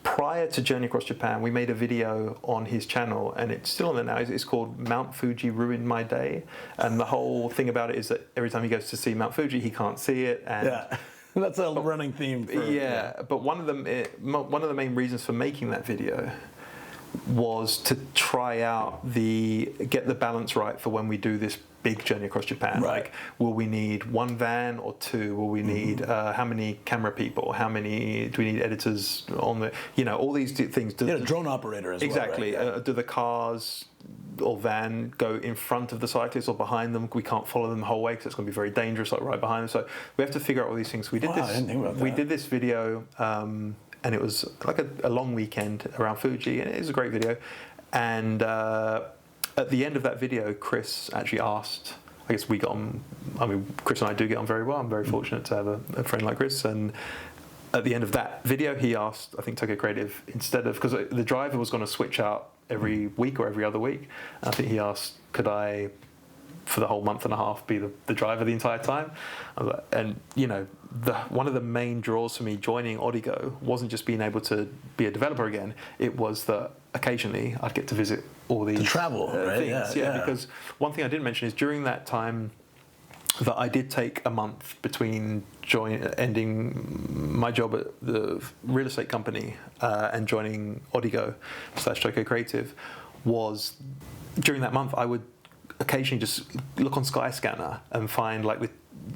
prior to Journey Across Japan, we made a video on his channel, and it's still on there now. It's called Mount Fuji Ruined My Day, and the whole thing about it is that every time he goes to see Mount Fuji, he can't see it. And that's a running theme. But one of the main reasons for making that video was to try out get the balance right for when we do this big journey across Japan. Like, will we need one van or two? Will we need how many camera people? How many do we need editors on the? All these things. Drone operator as well. Exactly. Do the cars or van go in front of the cyclists or behind them? We can't follow them the whole way because it's going to be very dangerous, like right behind them. So we have to figure out all these things. We did this. I didn't think about that. We did this video, and it was like a long weekend around Fuji, and it was a great video. And at the end of that video, Chris actually asked, I guess we got on, Chris and I do get on very well. I'm very fortunate to have a friend like Chris. And at the end of that video, he asked, I think Tokyo Creative, instead of, because the driver was going to switch out every week or every other week. And I think he asked, could I, for the whole month and a half, be the driver the entire time? And, one of the main draws for me joining Odigo wasn't just being able to be a developer again. It was that occasionally I'd get to visit all these travel things. Yeah, because one thing I didn't mention is during that time that I did take a month between ending my job at the real estate company and joining Odigo / Tokyo Creative. Was during that month I would occasionally just look on Skyscanner and find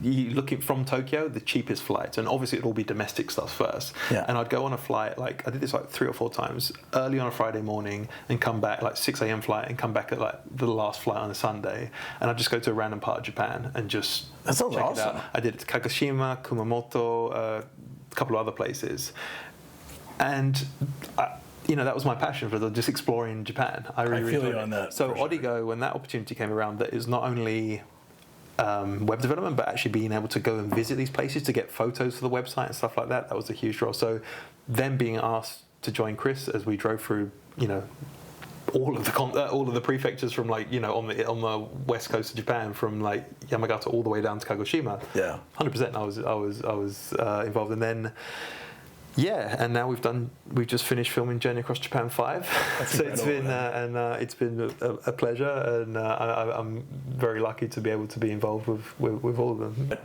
looking from Tokyo the cheapest flights, and obviously it'd all be domestic stuff first. And I'd go on a flight, I did this 3 or 4 times, early on a Friday morning and come back 6 a.m. flight and come back at the last flight on a Sunday, and I'd just go to a random part of Japan and just check it out. I did it to Kagoshima, Kumamoto, a couple of other places. and that was my passion for just exploring Japan. I really feel enjoyed you it. on that, So for sure. Odigo, when that opportunity came around, that is not only web development, but actually being able to go and visit these places to get photos for the website and stuff like that. That was a huge draw. So then being asked to join Chris as we drove through, all of the prefectures from on the west coast of Japan, from like Yamagata all the way down to Kagoshima. Yeah, 100%. I was involved, and then. Yeah, and now we've just finished filming Journey Across Japan 5. So it's been it's been a pleasure, and I'm very lucky to be able to be involved with all of them.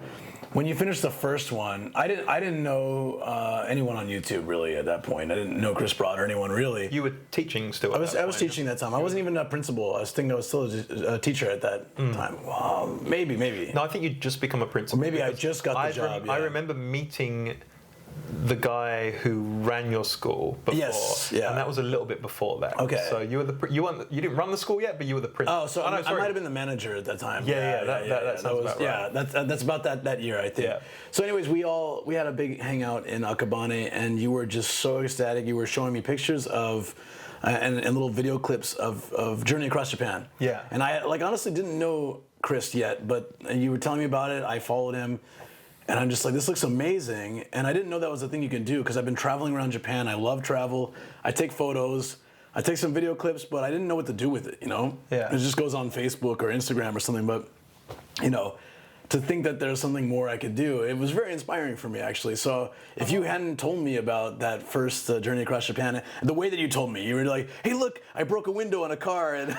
When you finished the first one, I didn't know anyone on YouTube really at that point. I didn't know Chris Broad or anyone really. You were teaching still. I was teaching that time. I wasn't even a principal. I think I was still a teacher at that time. Well, maybe. No, I think you'd just become a principal. Or maybe I just got the job. I remember meeting the guy who ran your school before, yes, yeah, and that was a little bit before that. Okay, so you didn't run the school yet, but you were the principal. Oh, so I might have been the manager at that time. That sounds about right. That's about that year, I think. Yeah. So, anyways, we had a big hangout in Akabane, and you were just so ecstatic. You were showing me pictures of. And little video clips of Journey Across Japan. Yeah. And I honestly didn't know Chris yet, but you were telling me about it. I followed him. And I'm just like, this looks amazing. And I didn't know that was a thing you can do because I've been traveling around Japan. I love travel. I take photos. I take some video clips, but I didn't know what to do with it, Yeah. It just goes on Facebook or Instagram or something. But, to think that there's something more I could do, it was very inspiring for me, actually. So if you hadn't told me about that first Journey Across Japan, the way that you told me, you were like, hey, look, I broke a window on a car. And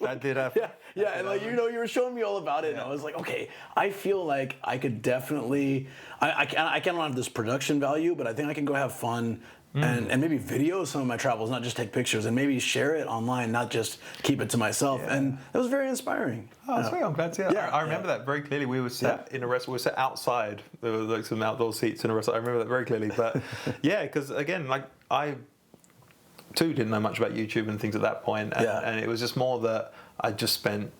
That did happen. Yeah, and like, you were showing me all about it, and I was like, okay, I feel like I could definitely, I can't have this production value, but I think I can go have fun and maybe video some of my travels, not just take pictures, and maybe share it online, not just keep it to myself. Yeah. And it was very inspiring. Oh, sweet. I'm glad to hear that. I remember that very clearly. We were sat in a restaurant. We were sat outside. There were like some outdoor seats in a restaurant. I remember that very clearly. But yeah, because again, like I too didn't know much about YouTube and things at that point, and it was just more that I just spent.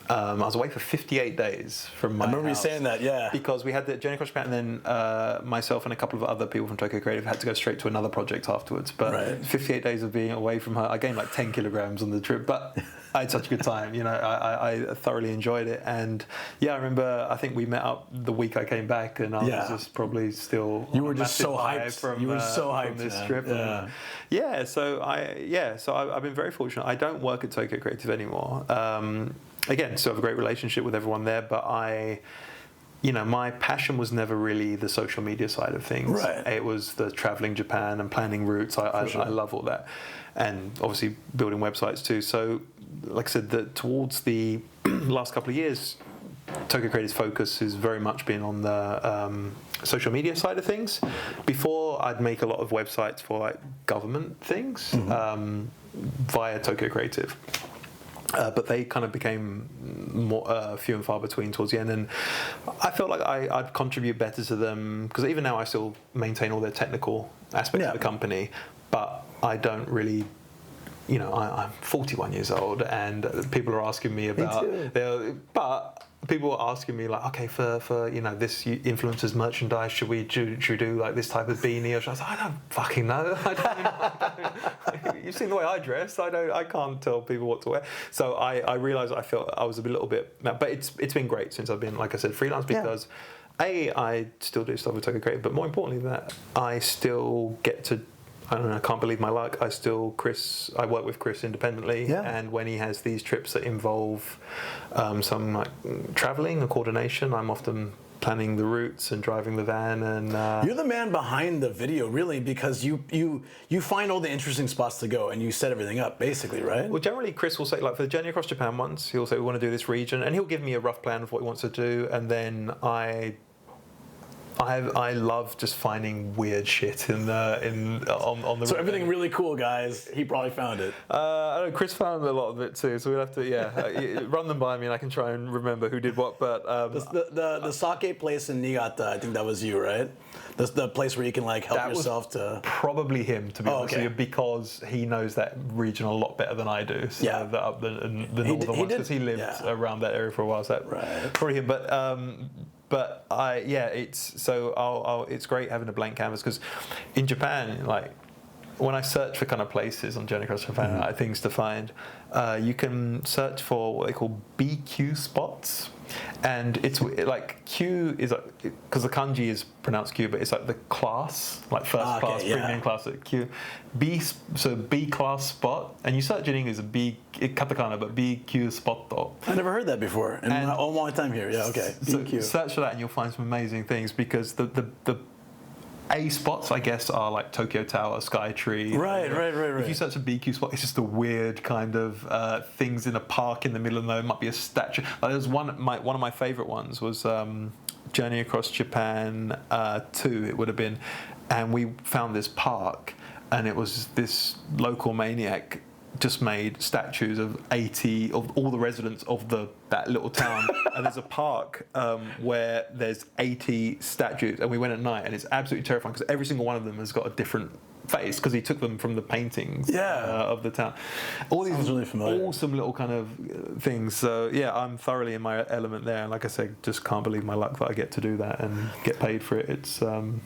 I was away for 58 days from my house. I remember you saying that, yeah. Because we had the Journey Across Japan, and then myself and a couple of other people from Tokyo Creative had to go straight to another project afterwards. But 58 days of being away from her, I gained like 10 kilograms on the trip, but I had such a good time. I thoroughly enjoyed it. And yeah, I remember, I think we met up the week I came back, and I was just probably still. You were just so hyped. You were so hyped from this trip. Yeah. So I've been very fortunate. I don't work at Tokyo Creative anymore. Again, still have a great relationship with everyone there, but my passion was never really the social media side of things. Right. It was the traveling Japan and planning routes. I love all that. And obviously building websites too. So, like I said, towards the last couple of years, Tokyo Creative's focus has very much been on the social media side of things. Before, I'd make a lot of websites for like government things via Tokyo Creative. But they kind of became more few and far between towards the end, and I felt like I'd contribute better to them, because even now I still maintain all their technical aspects of the company, but I don't really. I'm 41 years old, and people are asking me about. But people are asking me like, okay, for this influencers merchandise, should we do like this type of beanie? Or I was like, I don't fucking know. I don't. You've seen the way I dress. I can't tell people what to wear. So I realised I felt I was a little bit, but it's been great since I've been, like I said, freelance, because I still do stuff with Tokyo Creative, but more importantly that I still get to. I don't know, I can't believe my luck. I work with Chris independently, and when he has these trips that involve some like traveling or coordination, I'm often planning the routes and driving the van. And you're the man behind the video, really, because you find all the interesting spots to go and you set everything up, basically, right? Well, generally, Chris will say, like for the Journey Across Japan once, he'll say we want to do this region, and he'll give me a rough plan of what he wants to do, and then I love just finding weird shit on the. So everything really cool, guys. He probably found it. I don't know, Chris found a lot of it too, so we'll have to run them by me, and I can try and remember who did what. But the sake place in Niigata, I think that was you, right? The place where you can like help yourself to. Probably him, to be honest with you, because he knows that region a lot better than I do. So the northern ones, because he lived around that area for a while. So probably him, but. But it's great having a blank canvas, because in Japan, like when I search for kind of places on Journey Across Japan, like things to find, you can search for what they call BQ spots. And it's like Q is like, because the kanji is pronounced Q, but it's like the class, like first class, premium class at Q. So B class spot, and you search in English, katakana, but BQ spot. I never heard that before in all my time here. Yeah, okay. BQ. So search for that, and you'll find some amazing things, because the A spots, I guess, are like Tokyo Tower, Skytree. Right. If you search a BQ spot, it's just a weird kind of things in a park in the middle of nowhere. It might be a statue. Like there's one of my favourite ones was Journey Across Japan 2, it would have been, and we found this park, and it was this local maniac just made statues of 80 of all the residents of that little town. And there's a park where there's 80 statues, and we went at night, and it's absolutely terrifying, because every single one of them has got a different face, because he took them from the paintings of the town. All these really familiar. Awesome little kind of things. So yeah, I'm thoroughly in my element there, and like I said, just can't believe my luck that I get to do that and get paid for it. It's and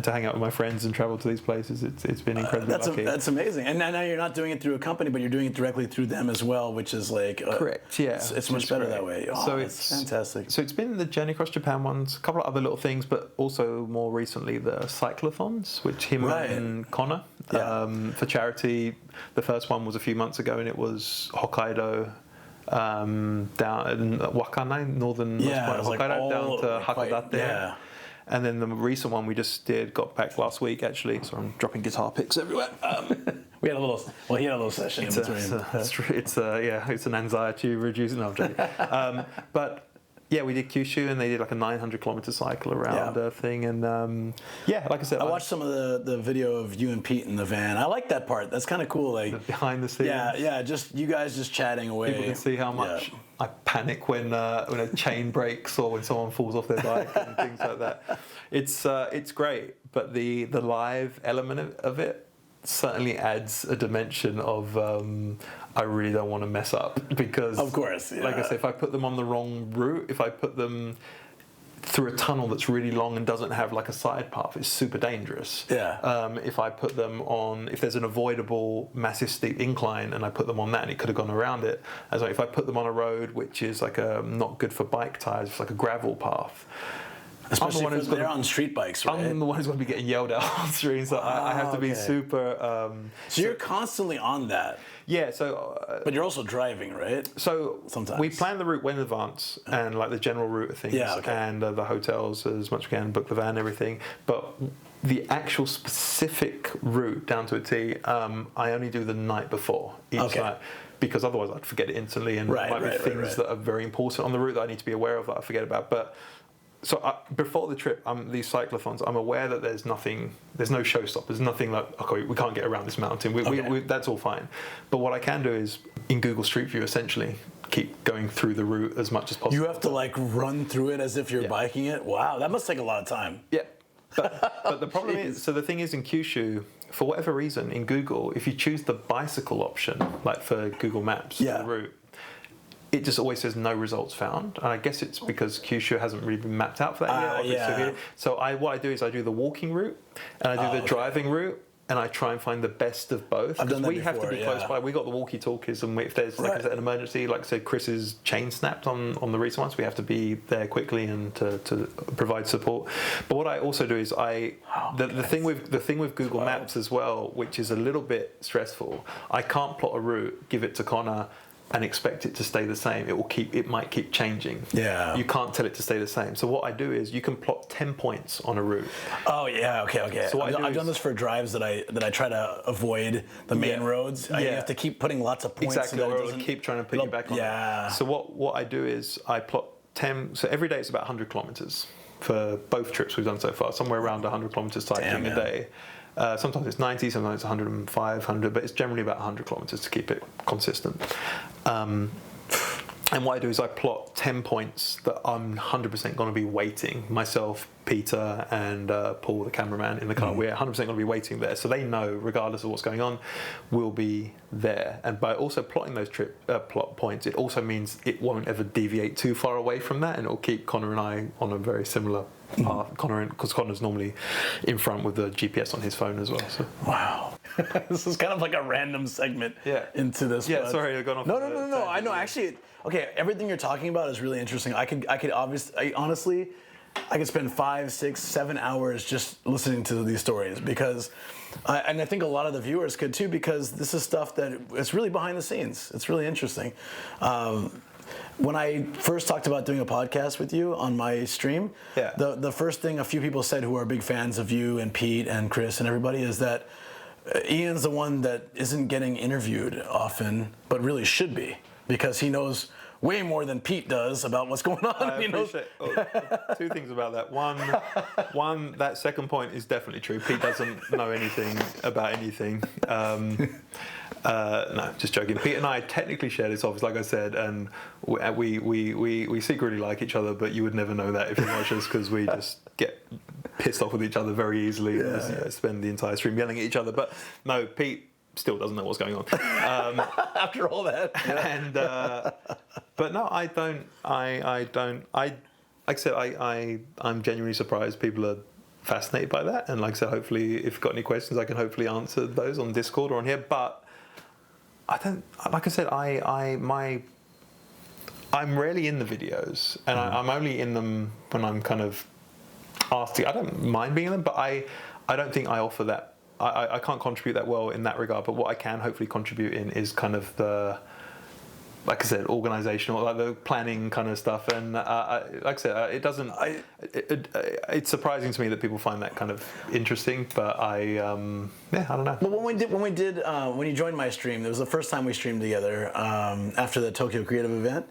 to hang out with my friends and travel to these places, it's been incredibly lucky. That's amazing. And now you're not doing it through a company, but you're doing it directly through them as well, which is like correct. Yeah, it's much better that way. Oh, so it's fantastic. So it's been the Journey Across Japan ones, a couple of other little things, but also more recently the cyclothons, which him and Connor. For charity. The first one was a few months ago, and it was Hokkaido, down in Wakkanai, northern Hokkaido, like down to Hakodate. Yeah. And then the recent one we just got back last week, actually. So I'm dropping guitar picks everywhere. He had a little session in between. It's an anxiety reducing. No, I'm joking. But yeah, we did Kyushu, and they did like a 900-kilometer cycle around thing. And like I said, I watched some of the video of you and Pete in the van. I like that part. That's kind of cool. Like behind the scenes. Yeah. Just you guys just chatting away. People can see how much I panic when a chain breaks or when someone falls off their bike and things like that. It's great, but the live element of it certainly adds a dimension of I really don't want to mess up, because of course, like I say, if I put them on the wrong route, if I put them through a tunnel that's really long and doesn't have like a side path, it's super dangerous. If I put them on, if there's an avoidable massive steep incline and I put them on that and it could have gone around it, as like if I put them on a road which is like not good for bike tires, it's like a gravel path. Especially if they're on street bikes, right? I'm the one who's going to be getting yelled at on streets, so I have to be super... so you're constantly on that? Yeah, so... but you're also driving, right? So sometimes. We plan the route well in advance, and like the general route of things, and the hotels as much as we can, book the van, everything. But the actual specific route down to a T, I only do the night before each night. Because otherwise I'd forget it instantly, and there might be things that are very important on the route that I need to be aware of that I forget about. But so before the trip, these cyclothons, I'm aware that there's no showstop. There's nothing like, okay, we can't get around this mountain. That's all fine. But what I can do is, in Google Street View, essentially, keep going through the route as much as possible. You have to like run through it as if you're biking it? Wow, that must take a lot of time. Yeah. But the problem is, so the thing is in Kyushu, for whatever reason, in Google, if you choose the bicycle option, like for Google Maps, the route, it just always says no results found. And I guess it's because Kyushu hasn't really been mapped out for that yet. So what I do is I do the walking route, and I do the driving route, and I try and find the best of both. Because we have to be close by. We got the walkie-talkies, and if there's like an emergency, like say Chris's chain snapped on the recent ones, we have to be there quickly and to provide support. But what I also do is the thing with Google Maps as well, which is a little bit stressful. I can't plot a route, give it to Connor, and expect it to stay the same. It might keep changing. Yeah. You can't tell it to stay the same. So what I do is you can plot 10 points on a route. Oh yeah, okay. So I've done this for drives that I try to avoid the main roads. You have to keep putting lots of points. Exactly, or it'll keep trying to put you back on it. So what I do is I plot 10, so every day it's about 100 kilometers for both trips we've done so far, somewhere around 100 kilometers cycling a day. Sometimes it's 90, sometimes it's 105, 100, but it's generally about 100 kilometers to keep it consistent. And what I do is I plot 10 points that I'm 100% going to be waiting. Myself, Peter, and Paul, the cameraman in the car, we're 100% going to be waiting there. So they know, regardless of what's going on, we'll be there. And by also plotting those plot points, it also means it won't ever deviate too far away from that, and it'll keep Connor and I on a very similar path. Because Connor's normally in front with the GPS on his phone as well. So. Wow. This is kind of like a random segment into this. Yeah, sorry, I've gone off. No. I know. Actually, okay, everything you're talking about is really interesting. I could honestly, I could spend 5, 6, 7 hours just listening to these stories because, and I think a lot of the viewers could too, because this is stuff that it's really behind the scenes. It's really interesting. When I first talked about doing a podcast with you on my stream, the first thing a few people said who are big fans of you and Pete and Chris and everybody is that Ian's the one that isn't getting interviewed often, but really should be, because he knows way more than Pete does about what's going on. I appreciate two things about that. One, that second point is definitely true. Pete doesn't know anything about anything. No, just joking. Pete and I technically share this office, like I said, and we secretly like each other, but you would never know that if you watch us, because we just get pissed off with each other very easily and spend the entire stream yelling at each other. But no, Pete still doesn't know what's going on after all that. And but no, I don't. Like I said, I'm genuinely surprised people are fascinated by that. And like I said, hopefully, if you've got any questions, I can hopefully answer those on Discord or on here. But I don't. Like I said, I'm rarely in the videos, and I'm only in them when I'm kind of asked to. I don't mind being in them, but I don't think I offer that. I can't contribute that well in that regard, but what I can hopefully contribute in is kind of the, like I said, organizational, like the planning kind of stuff. And like I said, it doesn't. It's surprising to me that people find that kind of interesting, but I don't know. Well, when you joined my stream, it was the first time we streamed together after the Tokyo Creative event.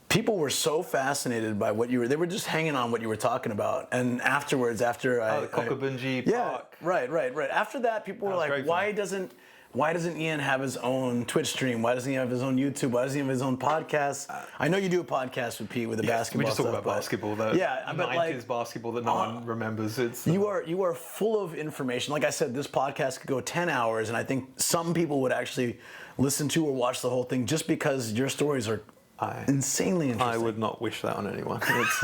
People were so fascinated by they were just hanging on what you were talking about. And afterwards, the Kokubunji Park. Right. After that, people were like, why doesn't Ian have his own Twitch stream? Why doesn't he have his own YouTube? Why doesn't he have his own podcast? I know you do a podcast with Pete with the basketball We just talk stuff, about basketball, though. Yeah, but 90s basketball that no one remembers. It's you are full of information. Like I said, this podcast could go 10 hours, and I think some people would actually listen to or watch the whole thing just because your stories are insanely interesting. I would not wish that on anyone. It's,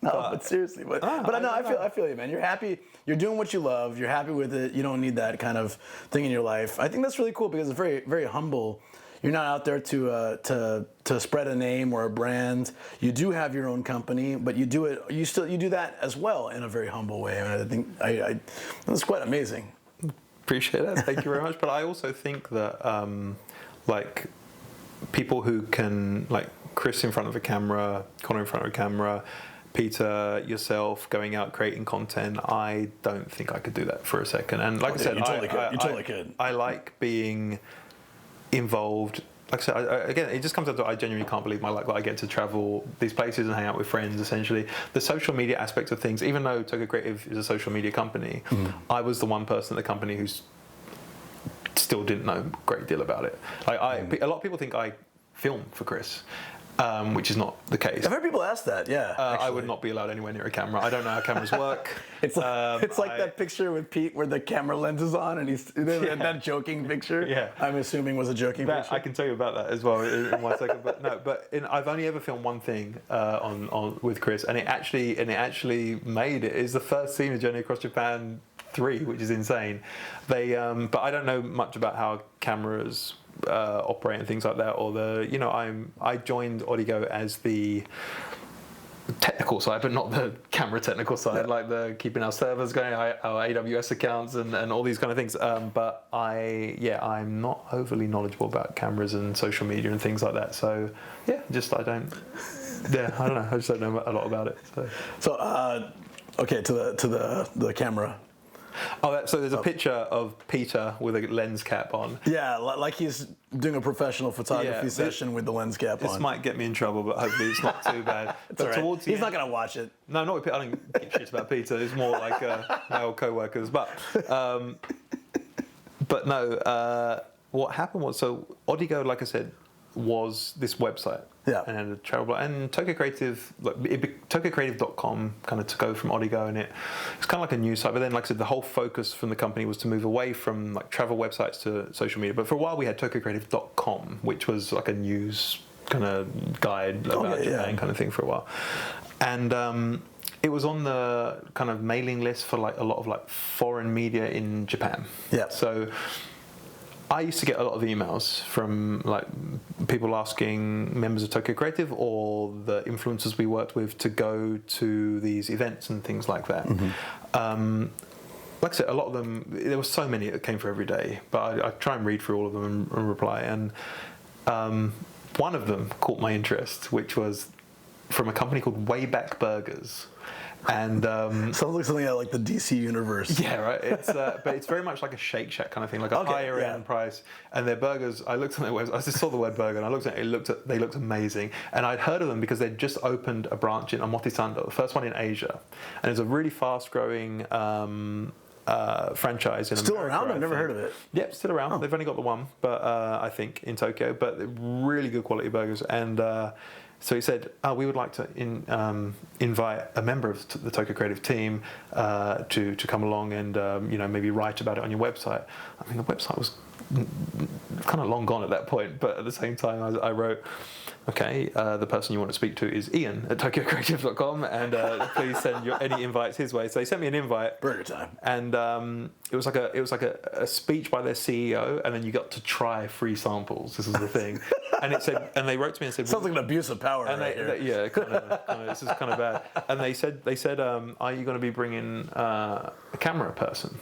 but seriously, I feel you, man. You're happy. You're doing what you love. You're happy with it. You don't need that kind of thing in your life. I think that's really cool because it's very, very humble. You're not out there to spread a name or a brand. You do have your own company, but you do it. You do that as well in a very humble way. And I think that's quite amazing. Appreciate that. Thank you very much. But I also think that like people who can, like Chris in front of a camera, Connor in front of a camera, Peter, yourself, going out creating content, I don't think I could do that for a second. And like I said, you totally could. I like being involved. Like I said, again, it just comes down to I genuinely can't believe my luck that I get to travel these places and hang out with friends, essentially. The social media aspect of things, even though Tokyo Creative is a social media company, I was the one person at the company who's still didn't know a great deal about it. A lot of people think I film for Chris, which is not the case. I've heard people ask that. Yeah, I would not be allowed anywhere near a camera. I don't know how cameras work. It's like that picture with Pete where the camera lens is on and he's that joking picture. Yeah, I'm assuming was a joking picture. I can tell you about that as well in 1 second. But no, I've only ever filmed one thing on with Chris, and it actually made it. It's the first scene of Journey Across Japan 3, which is insane. But I don't know much about how cameras operate and things like that, or I joined Odigo as the technical side, but not the camera technical side, like the keeping our servers going, our AWS accounts, and all these kind of things. But I'm not overly knowledgeable about cameras and social media and things like that. So I don't know. I just don't know a lot about it. So okay, to the camera. So there's a picture of Peter with a lens cap on. Yeah, like he's doing a professional photography session with the lens cap on. This might get me in trouble, but hopefully it's not too bad. But right. He's not going to watch it. No, not with Peter. I don't give shit about Peter. It's more like my old co-workers. But no, what happened was, so Odigo, like I said, was this website. Yeah. And a travel blog. And Tokyo Creative, TokyoCreative.com kind of took over from Odigo, and it's kind of like a news site. But then, like I said, the whole focus from the company was to move away from like travel websites to social media. But for a while, we had TokyoCreative.com, which was like a news kind of guide about Japan kind of thing for a while. And it was on the kind of mailing list for like a lot of like foreign media in Japan. Yeah. So I used to get a lot of emails from like people asking members of Tokyo Creative or the influencers we worked with to go to these events and things like that. Like I said, a lot of them, there were so many that came for every day, but I try and read through all of them and reply. And one of them caught my interest, which was from a company called Wayback Burgers. And sounds like something out like the DC universe. Yeah, right. It's but it's very much like a Shake Shack kind of thing, like a higher end price. And their burgers, I looked on their website. I just saw the word burger, and I looked at it. They looked amazing. And I'd heard of them because they'd just opened a branch in Omotesando, the first one in Asia, and it's a really fast growing franchise in Still America, around? I've never heard of it. Yep, still around. They've only got the one, but I think in Tokyo. But they're really good quality burgers. And so he said, we would like to invite a member of the Tokyo Creative team to come along and maybe write about it on your website. I mean, the website was kind of long gone at that point, but at the same time, I wrote, okay, the person you want to speak to is Ian at TokyoCreative.com, and please send any invites his way. So they sent me an invite. Burger time. And it was like a speech by their CEO, and then you got to try free samples. This was the thing. And it said, and they wrote to me and said, sounds like an abuse of power. And yeah, kind of, this is kind of bad. And they said, are you going to be bringing a camera person?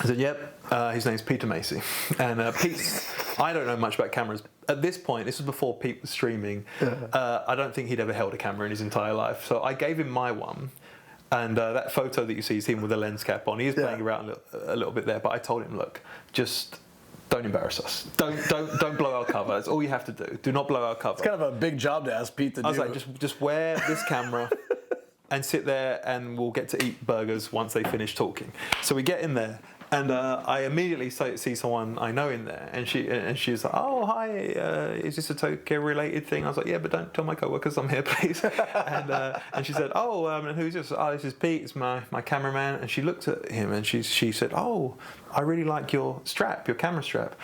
I said, yep. His name's Peter Macy, and Pete. I don't know much about cameras at this point. This was before Pete was streaming. I don't think he'd ever held a camera in his entire life. So I gave him my one. And that photo that you see is him with a lens cap on. He's playing around a little bit there, but I told him, look, just don't embarrass us. Don't blow our cover. That's all you have to do. Do not blow our cover. It's kind of a big job to ask Pete to do. I was like, just wear this camera and sit there, and we'll get to eat burgers once they finish talking. So we get in there. And I immediately see someone I know in there, and she's like, "Oh, hi, is this a Tokyo-related thing?" I was like, "Yeah, but don't tell my coworkers I'm here, please." And she said, "Oh, and who's this?" "Oh, this is Pete. It's my cameraman." And she looked at him, and she said, "Oh, I really like your camera strap."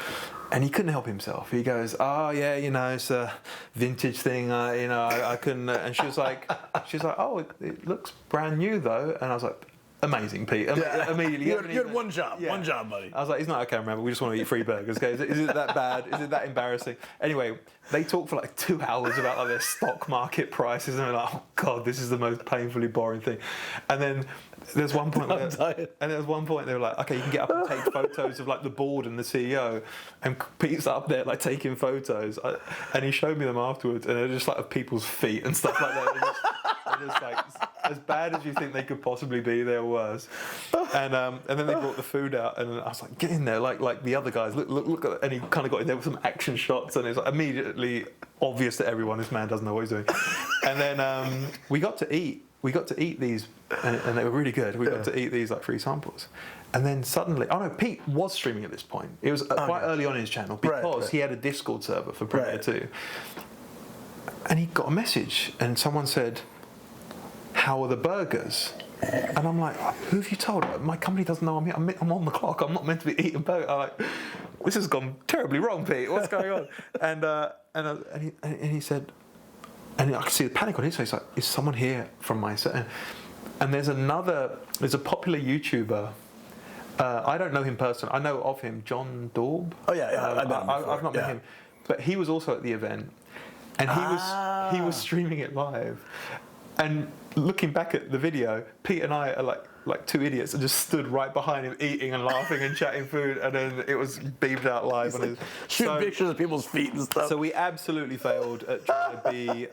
And he couldn't help himself. He goes, "Oh yeah, it's a vintage thing. I couldn't." And she was like, "Oh, it looks brand new though." And I was like, amazing, Pete. Immediately. You had one job. One job, buddy. I was like, he's not a cameraman, but we just want to eat free burgers. Okay? Is it that bad? Is it that embarrassing? Anyway, they talked for like 2 hours about like their stock market prices, and we're like, oh God, this is the most painfully boring thing. And then there's one point they were like, okay, you can get up and take photos of like the board and the CEO, and Pete's up there like taking photos, and he showed me them afterwards, and they're just like of people's feet and stuff like that. They're just like as bad as you think they could possibly be. There was, and then they brought the food out, and I was like, get in there, like the other guys. Look at, and he kind of got in there with some action shots, and it's like immediately obvious to everyone this man doesn't know what he's doing. And then we got to eat these, and they were really good. We got to eat these like free samples. And then suddenly, Pete was streaming at this point. It was quite early on in his channel because he had a Discord server for PremierTwo. And he got a message, and someone said, "How are the burgers?" And I'm like, "Who have you told? My company doesn't know I'm here. I'm on the clock. I'm not meant to be eating burgers." I'm like, "This has gone terribly wrong, Pete. What's going on?" And he said, and I could see the panic on his face. Like, is someone here from my set? And there's a popular YouTuber. I don't know him personally. I know of him, John Daub. Oh yeah. I've not met him, but he was also at the event, and he was streaming it live. And looking back at the video, Pete and I are like two idiots and just stood right behind him eating and laughing and chatting food, and then it was beamed out live. Shooting pictures of people's feet and stuff. So we absolutely failed at trying to be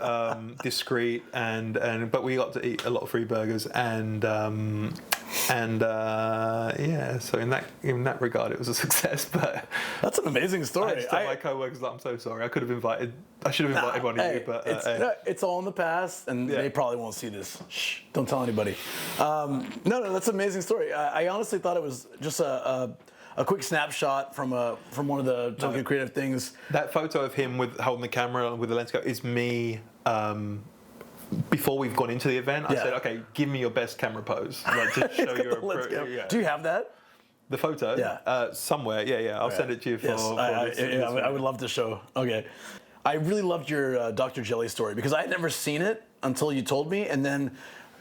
discreet, but we got to eat a lot of free burgers, so in that regard, it was a success. But that's an amazing story. I just told my co-workers, I'm so sorry. I should have invited one of you, but it's all in the past, and they probably won't see this. Shh, don't tell anybody. No, that's an amazing story. I honestly thought it was just a a quick snapshot from one of the Tokyo Creative things. That photo of him with holding the camera with the lens scope is me. Before we've gone into the event, I said, "Okay, give me your best camera pose, like to show your." Do you have that? The photo? Yeah. Somewhere. Yeah. I'll send it to you for. Yes, I would love to show. Okay. I really loved your Dr. Jelly story because I had never seen it until you told me, and then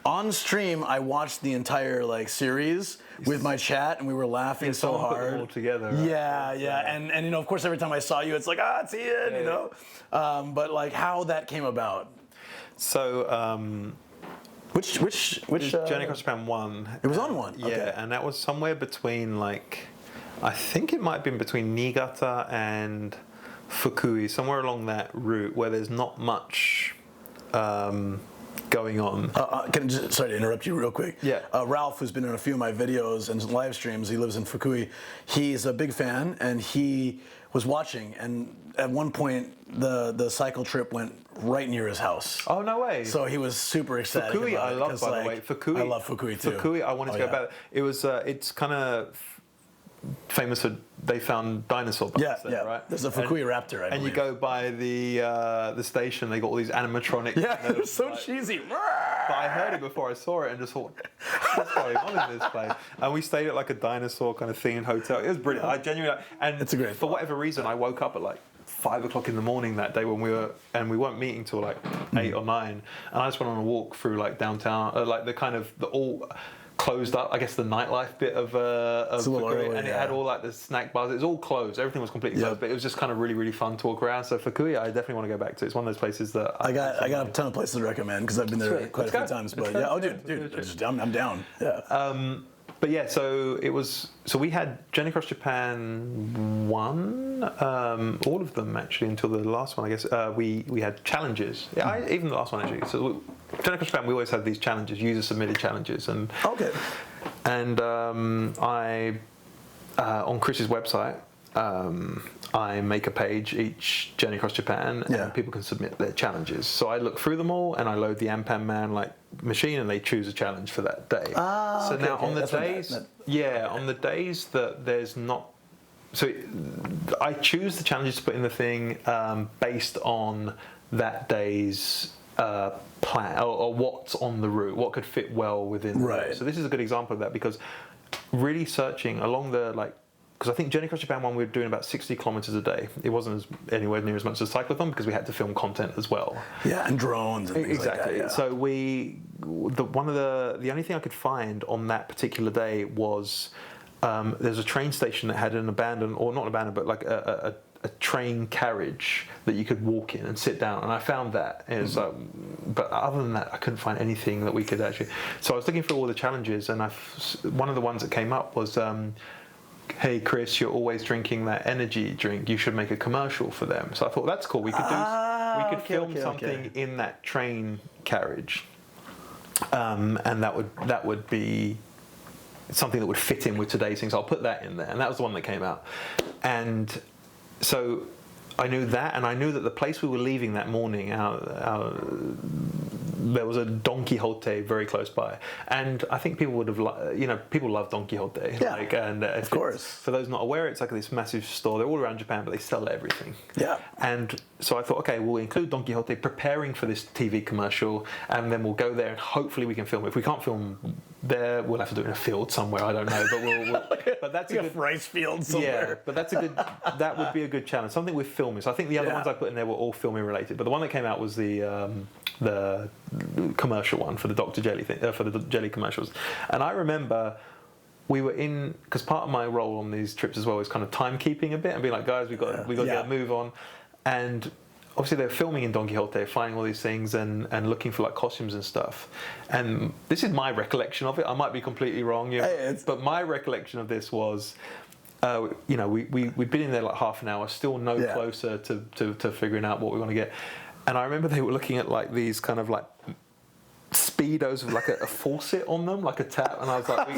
on stream I watched the entire series with my chat, and we were laughing so hard. Put them all together. Right? Yeah. And of course, every time I saw you, it's like, it's Ian, you know. But how that came about. So, which Journey Across Japan 1. It was on 1. Yeah, okay. and that was somewhere between I think it might have been between Niigata and Fukui, somewhere along that route where there's not much going on. Sorry to interrupt you real quick. Yeah. Ralph, who's been in a few of my videos and live streams, he lives in Fukui. He's a big fan, and he was watching, and at one point the cycle trip went right near his house. Oh, no way. So he was super excited. Fukui, about I it, love, by the way. Fukui. I love Fukui too. Fukui, I wanted to go back. It was, it's kind of famous for they found dinosaur bones there, right? There's a Fukui raptor, I believe. And you go by the station, they got all these animatronic. Yeah, it was so cheesy. But I heard it before I saw it and just thought, what's going on in this place? And we stayed at a dinosaur kind of themed hotel. It was brilliant. I genuinely, and it's a great for whatever reason, I woke up at 5 o'clock in the morning that day when we weren't meeting till 8 or 9, and I just went on a walk through downtown, the all closed up, I guess the nightlife bit of Fukui, and it had all the snack bars. It was all closed. Everything was completely closed, but it was just kind of really, really fun to walk around. So Fukui, I definitely want to go back to. It's one of those places that I got a ton of places to recommend because I've been there quite a few times. But I'm down. Yeah. But yeah, so it was. So we had Journey Across Japan 1, all of them actually until the last one. I guess we had challenges. Yeah, even the last one actually. So Journey Across Japan, we always had these challenges, user submitted challenges, and I on Chris's website. I make a page each Journey Across Japan, and people can submit their challenges. So I look through them all, and I load the Ampan Man machine, and they choose a challenge for that day. On the days that there's not, so I choose the challenges to put in the thing based on that day's plan or what's on the route, what could fit well within the route. So this is a good example of that because really searching along the because I think Journey Across Japan 1 we were doing about 60 kilometers a day. It wasn't anywhere near as much as cyclothon because we had to film content as well. Yeah, and drones and things exactly. like that. So the only thing I could find on that particular day was there's a train station that had an abandoned, or not abandoned, but a train carriage that you could walk in and sit down, and I found that. And it was but other than that, I couldn't find anything that we could actually. So I was looking for all the challenges, and one of the ones that came up was. Hey Chris, you're always drinking that energy drink. You should make a commercial for them. So I thought that's cool. We could film something in that train carriage, and that would be something that would fit in with today's things. I'll put that in there, and that was the one that came out. And so I knew that, and I knew that the place we were leaving that morning, there was a Don Quixote very close by, and I think people would have, people love Don Quixote. Yeah, of course. For those not aware, it's this massive store. They're all around Japan, but they sell everything. Yeah. And so I thought, okay, we'll include Don Quixote preparing for this TV commercial, and then we'll go there and hopefully we can film it. If we can't film there, we'll have to do it in a field somewhere. I don't know, but but that's a good rice field somewhere. Yeah, but that would be a good challenge. Something with filming. So I think the other ones I put in there were all filming related, but the one that came out was the commercial one for the Dr. Jelly thing, for the jelly commercials. And I remember we were in, because part of my role on these trips as well is kind of timekeeping a bit and being like, guys, we've got to get a move on. And obviously they were filming in Don Quixote, finding all these things and looking for costumes and stuff. And this is my recollection of it. I might be completely wrong, but my recollection of this was, we'd been in there half an hour, still no closer to figuring out what we want to get. And I remember they were looking at these kind of speedos with a faucet on them, like a tap, and I was like,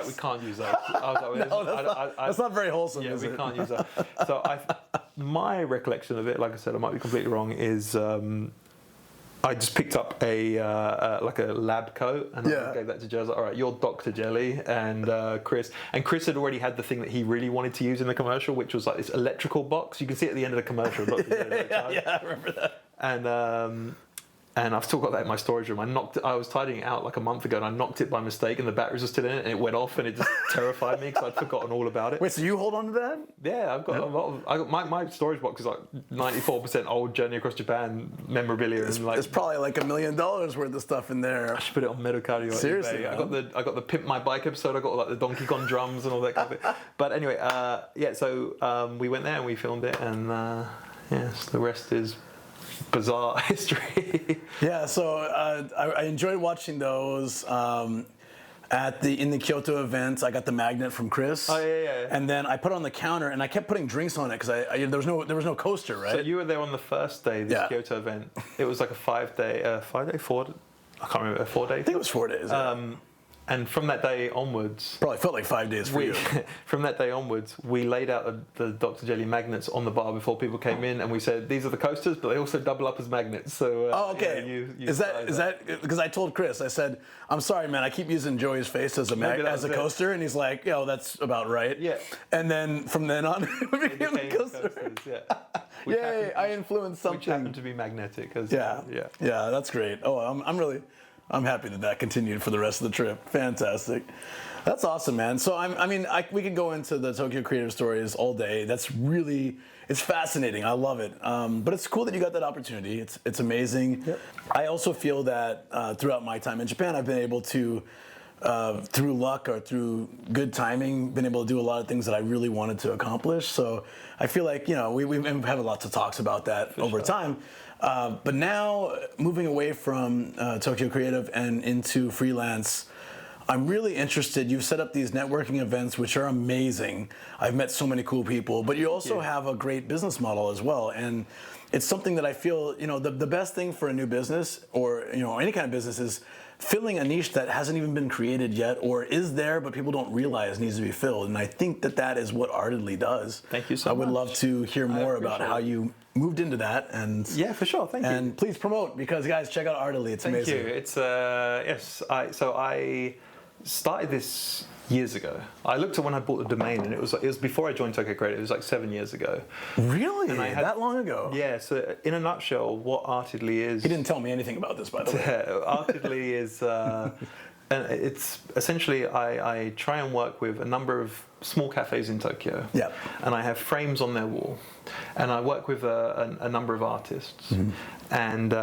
we can't use those. I was like, that's not very wholesome. Yeah, we can't use that. So my recollection of it, like I said, I might be completely wrong, is I just picked up like a lab coat and I gave that to Joe. I was like, all right, you're Dr. Jelly and Chris. And Chris had already had the thing that he really wanted to use in the commercial, which was like this electrical box. You can see it at the end of the commercial. Dr. Jelly, I remember that. And I've still got that in my storage room. I was tidying it out like a month ago and I knocked it by mistake and the batteries were still in it and it went off and it just terrified me because I'd forgotten all about it. Wait, so you hold on to that? Yeah, I've got a lot of... my storage box is like 94% old Journey Across Japan memorabilia. There's probably like $1 million worth of stuff in there. I should put it on Medocardio. Seriously, I got the Pimp My Bike episode. I got like the Donkey Kong drums and all that kind of thing. But anyway, so we went there and we filmed it and yes, the rest is bizarre history. Yeah, so I enjoyed watching those. In the Kyoto event, I got the magnet from Chris. Oh yeah. And then I put it on the counter, and I kept putting drinks on it because there was no coaster, right? So you were there on the first day, this Kyoto event. It was like a 4 day. I can't remember, a 4 day. I think it was 4 days. And from that day onwards... Probably felt like 5 days for you. From that day onwards, we laid out the Dr. Jelly magnets on the bar before people came in, and we said, these are the coasters, but they also double up as magnets. So, okay. You is that because I told Chris, I said, I'm sorry, man, I keep using Joey's face as a coaster, and he's like, yo, that's about right. Yeah. And then from then on, it became the coaster. Yeah. I influenced something. Which happened to be magnetic. Yeah, that's great. Oh, I'm happy that continued for the rest of the trip. Fantastic. That's awesome, man. So we could go into the Tokyo Creative Stories all day. It's fascinating. I love it. But it's cool that you got that opportunity. It's amazing. Yep. I also feel that throughout my time in Japan, I've been able to, through luck or through good timing, been able to do a lot of things that I really wanted to accomplish. So I feel like, we've had lots of talks about that over time. But now, moving away from Tokyo Creative and into freelance, I'm really interested. You've set up these networking events, which are amazing. I've met so many cool people, but you also have a great business model as well. And it's something that I feel, the best thing for a new business or, any kind of business is filling a niche that hasn't even been created yet or is there, but people don't realize needs to be filled. And I think that is what Artedly does. Thank you so much. I would love to hear more about how you moved into that. And yeah, for sure. Thank you. And please promote, because guys, check out Artedly. It's amazing. Thank you. It's yes. I started this years ago. I looked at when I bought the domain, and it was before I joined Tokyo Creative. It was like 7 years ago. Really? And that long ago? Yeah. So in a nutshell, what Artedly is. He didn't tell me anything about this, by the way. Artedly is. And it's essentially I try and work with a number of small cafes in Tokyo. Yeah. And I have frames on their wall, and I work with a number of artists, and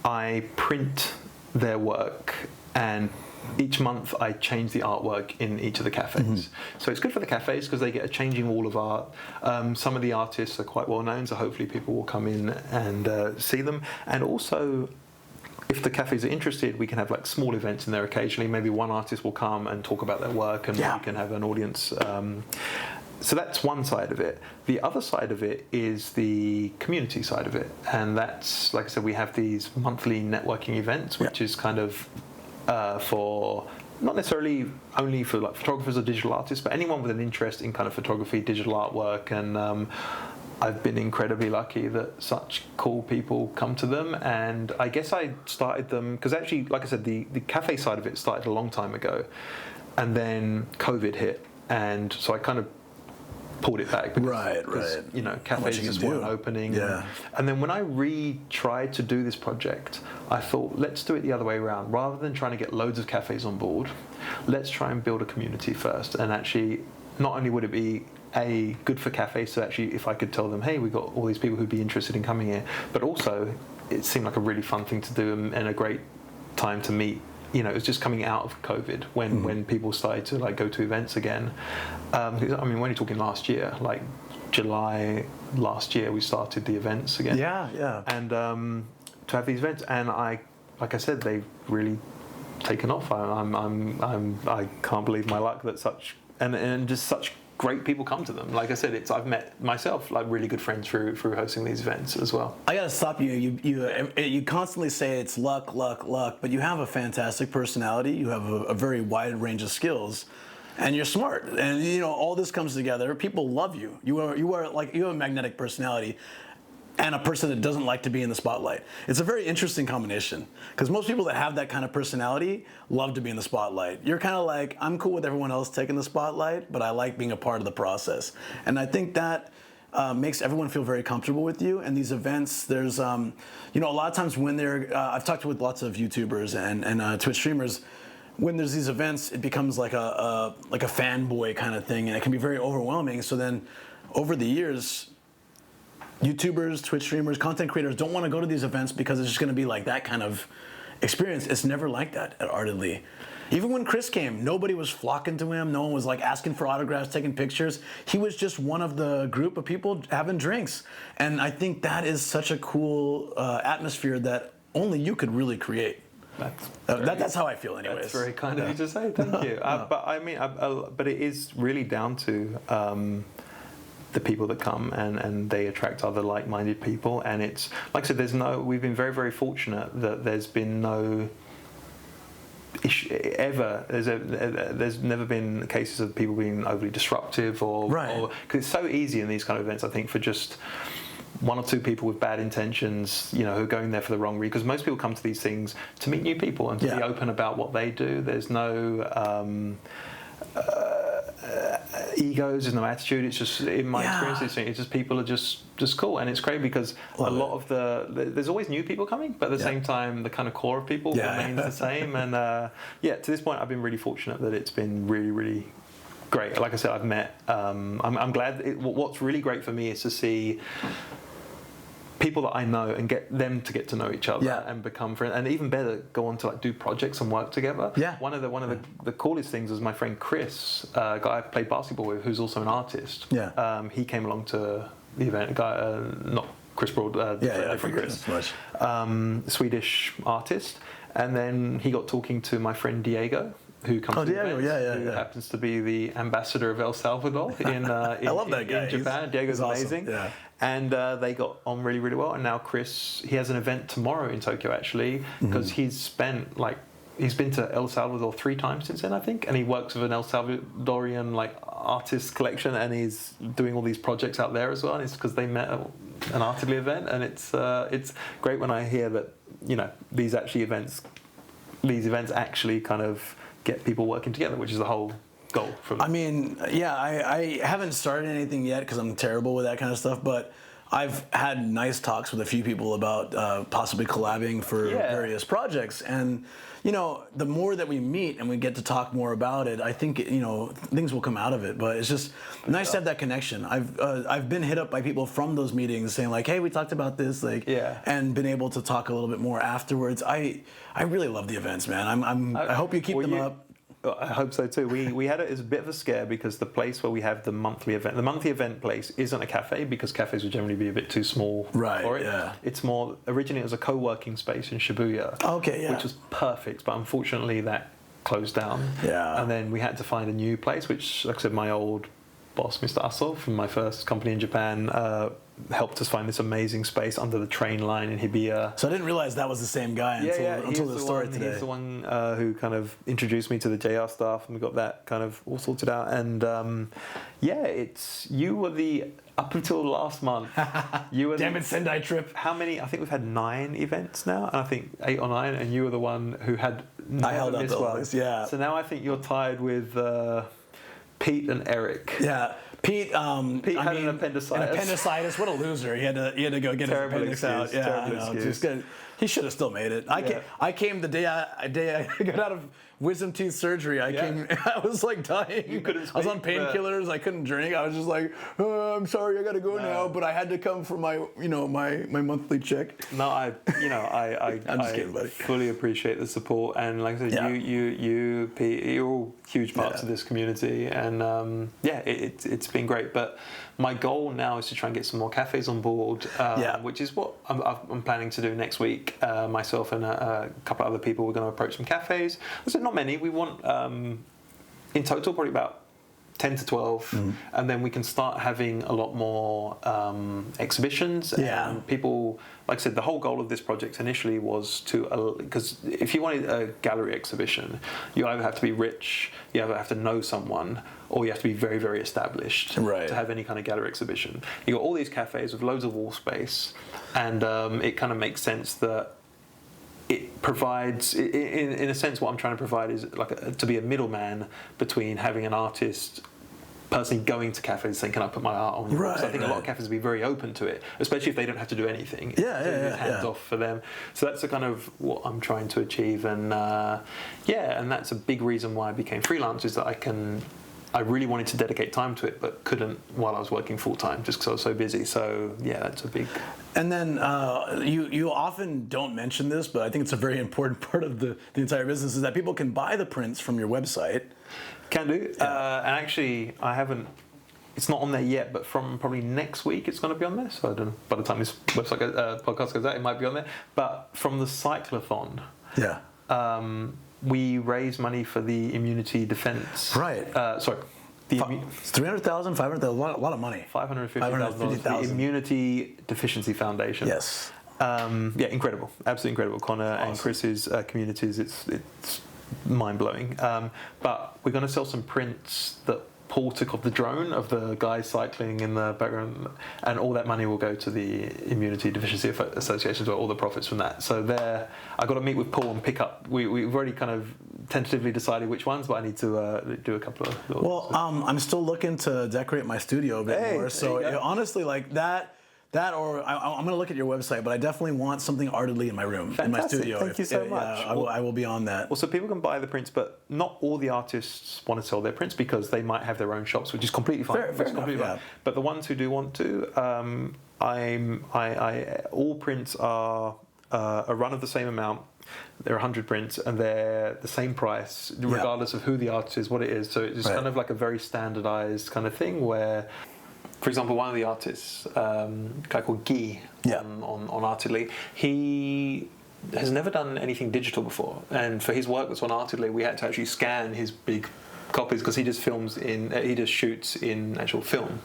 I print their work, and each month I change the artwork in each of the cafes. So it's good for the cafes because they get a changing wall of art. Some of the artists are quite well known, so hopefully people will come in and see them. And also, if the cafes are interested, we can have like small events in there occasionally. Maybe one artist will come and talk about their work, and we can have an audience. So that's one side of it. The other side of it is the community side of it. And that's, like I said, we have these monthly networking events, which is kind of for not necessarily only for like photographers or digital artists, but anyone with an interest in kind of photography, digital artwork. And I've been incredibly lucky that such cool people come to them. And I guess I started them because actually, like I said, the cafe side of it started a long time ago. And then COVID hit. And so I kind of pulled it back because you know, cafes just weren't opening. And then when I tried to do this project, I thought, let's do it the other way around. Rather than trying to get loads of cafes on board, let's try and build a community first. And actually, not only would it be good for cafes, so actually if I could tell them, hey, we've got all these people who'd be interested in coming here, but also it seemed like a really fun thing to do and a great time to meet. You know, it was just coming out of COVID when people started to like go to events again. I mean, when you're talking last year, like July last year, we started the events again. And to have these events, and like I said, they've really taken off. I can't believe my luck that such and just such great people come to them. Like I said, I've met myself like really good friends through hosting these events as well. I gotta stop you. You constantly say it's luck, but you have a fantastic personality. You have a very wide range of skills, and you're smart. And you know all this comes together. People love you. You have a magnetic personality. and a person that doesn't like to be in the spotlight. It's a very interesting combination because most people that have that kind of personality love to be in the spotlight. You're kind of like, I'm cool with everyone else taking the spotlight, but I like being a part of the process. And I think that makes everyone feel very comfortable with you. And these events, there's, a lot of times when I've talked with lots of YouTubers and Twitch streamers. When there's these events, it becomes like a fanboy kind of thing, and it can be very overwhelming. So then, over the years, YouTubers, Twitch streamers, content creators don't want to go to these events because it's just going to be like that kind of experience. It's never like that at Artedly. Even when Chris came, nobody was flocking to him. No one was like asking for autographs, taking pictures. He was just one of the group of people having drinks. And I think that is such a cool atmosphere that only you could really create. That's how I feel, anyways. That's very kind of you to say. Thank you. But I mean, but it is really down to the people that come, and they attract other like-minded people. And it's like I said, we've been very, very fortunate that there's been no issue ever. There's never been cases of people being overly disruptive or because it's so easy in these kind of events. I think for just one or two people with bad intentions, who are going there for the wrong reason. Because most people come to these things to meet new people and to be open about what they do. There's no egos, there's no attitude. It's just, in my experience, it's just people are just cool. And it's great because there's always new people coming, but at the same time, the kind of core of people remains the same. And to this point, I've been really fortunate that it's been really, really great. Like I said, I've met, I'm glad, what's really great for me is to see people that I know and get them to get to know each other and become friends, and even better, go on to like do projects and work together. One of the coolest things was my friend Chris, a guy I played basketball with, who's also an artist. He came along to the event. A guy, not Chris Broad, different Chris, Swedish artist, and then he got talking to my friend Diego, who comes to the events, who happens to be the ambassador of El Salvador in I love that guy. In Japan. Diego's amazing. Awesome. And they got on really, really well. And now Chris, he has an event tomorrow in Tokyo, actually, because he's been to El Salvador 3 times since then, I think, and he works with an El Salvadorian artist collection, and he's doing all these projects out there as well. And it's because they met at an Artedly event, and it's great when I hear that these events actually kind of get people working together, which is the whole goal. I haven't started anything yet because I'm terrible with that kind of stuff, but I've had nice talks with a few people about possibly collabing for various projects. And, the more that we meet and we get to talk more about it, I think, things will come out of it. But it's just nice to have that connection. I've been hit up by people from those meetings saying like, hey, we talked about this, and been able to talk a little bit more afterwards. I really love the events, man. I hope you keep them up. I hope so too. We had it as a bit of a scare because the place where we have the monthly event place isn't a cafe, because cafes would generally be a bit too small for it. It's more, originally it was a co-working space in Shibuya, which was perfect, but unfortunately that closed down. And then we had to find a new place, which, like I said, my old boss, Mr. Aso, from my first company in Japan, helped us find this amazing space under the train line in Hibiya. So I didn't realize that was the same guy until the story today. He's the one who kind of introduced me to the JR staff, and we got that kind of all sorted out. And you were up until last month, you were Damn it, Sendai trip. How many? I think we've had 9 events now, and I think 8 or 9, and you were the one who had I held up the list, So now I think you're tied with Pete and Eric. Pete had an appendicitis. What a loser! He had to go get his appendix out. He should have still made it. I came the day I got out of wisdom teeth surgery. I was like dying. You couldn't speak, I was on painkillers. I couldn't drink. I was just like, I'm sorry, I got to go now. But I had to come for my my monthly check. No, I'm just kidding, buddy. Fully appreciate the support, and like I said, you Pete, you're all huge parts of this community, and it's been great. But my goal now is to try and get some more cafes on board, which is what I'm planning to do next week. Myself and a couple of other people, we're going to approach some cafes. I said not many. We want in total probably about 10 to 12, and then we can start having a lot more exhibitions. Yeah. And people, like I said, the whole goal of this project initially was to, because if you wanted a gallery exhibition, you either have to be rich, you either have to know someone, or you have to be very, very established to have any kind of gallery exhibition. You got all these cafes with loads of wall space, and it kind of makes sense that it provides, in a sense, what I'm trying to provide is like to be a middleman between having an artist personally going to cafes and saying, "Can I put my art on your wall?" So I think a lot of cafes will be very open to it, especially if they don't have to do anything. It's hands off for them. So that's the kind of what I'm trying to achieve, and and that's a big reason why I became freelance, is that I really wanted to dedicate time to it, but couldn't while I was working full time, just because I was so busy. So yeah, that's a big. And then you often don't mention this, but I think it's a very important part of the entire business, is that people can buy the prints from your website. Can do. And actually, I haven't. It's not on there yet, but from probably next week, it's going to be on there. So I don't know. By the time this podcast goes out, it might be on there. But from the cyclothon, we raise money for the immunity defense. Right. Sorry. $300,000, $500,000, a lot of money. $550,000 for the Immunity Deficiency Foundation. Yes. Incredible. Absolutely incredible. Connor and Chris's communities, it's mind-blowing. But we're going to sell some prints that Paul took off the drone of the guys cycling in the background, and all that money will go to the Immunity Deficiency Association, to all the profits from that. So I got to meet with Paul and pick up. We've already kind of tentatively decided which ones, but I need to do a couple of. Well, I'm still looking to decorate my studio a bit more. So honestly, like that, or I'm going to look at your website, but I definitely want something Artedly in my room, in my studio. Thank you so much. I will be on that. Well, so people can buy the prints, but not all the artists want to sell their prints because they might have their own shops, which is completely fine. Fair enough, yeah. But the ones who do want to, all prints are a run of the same amount. There are 100 prints, and they're the same price, regardless of who the artist is, what it is. So it's kind of like a very standardized kind of thing where, for example, one of the artists, a guy called Guy on Artedly, he has never done anything digital before. And for his work that's on Artedly, we had to actually scan his big copies because he just shoots in actual film.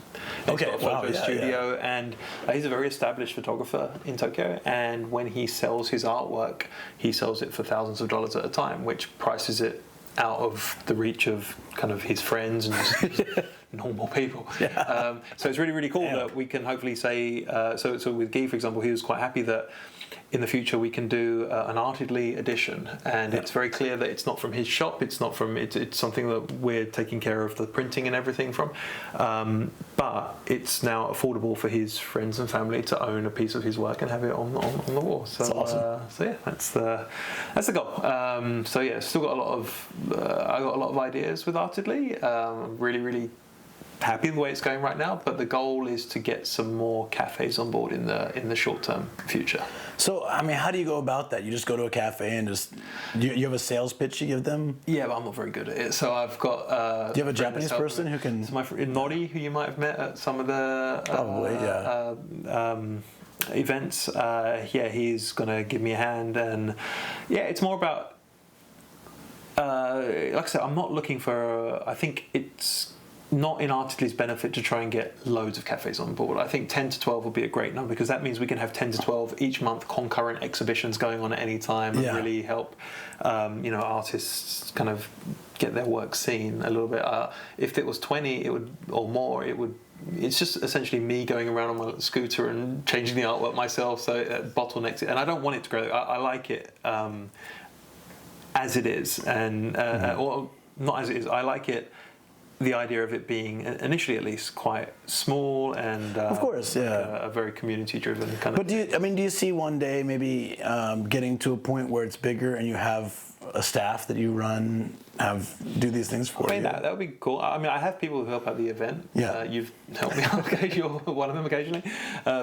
He's got a photo studio, and he's a very established photographer in Tokyo. And when he sells his artwork, he sells it for thousands of dollars at a time, which prices it out of the reach of kind of his friends and just normal people. So it's really, really cool that we can hopefully say, so with Guy, for example, he was quite happy that in the future we can do an Artedly edition, and it's very clear that it's not from his shop, it's something that we're taking care of the printing and everything from, but it's now affordable for his friends and family to own a piece of his work and have it on the wall. So that's awesome. That's the goal. Still got I got a lot of ideas with Artedly. Really, really happy the way it's going right now, but the goal is to get some more cafes on board in the short term future. So, I mean, how do you go about that? You just go to a cafe and just you have a sales pitch you give them? Yeah, but I'm not very good at it. So I've got. Do you have a Japanese person who can? So my friend Nori, who you might have met at some of the events. He's gonna give me a hand, and it's more about. Like I said, I'm not looking for. I think it's not in Artedly's benefit to try and get loads of cafes on board. I think 10 to 12 will be a great number, because that means we can have 10 to 12 each month concurrent exhibitions going on at any time and really help artists kind of get their work seen a little bit. If it was 20 or more, it's just essentially me going around on my scooter and changing the artwork myself, so it bottlenecks it. And I don't want it to grow. I like it as it is, and or not as it is. I like it. The idea of it being, initially at least, quite small and of course, a very community-driven kind of. But do you see one day maybe getting to a point where it's bigger and you have a staff that you do these things for? I mean, that would be cool. I mean, I have people who help at the event. Yeah. You've helped me out occasionally, one of them occasionally.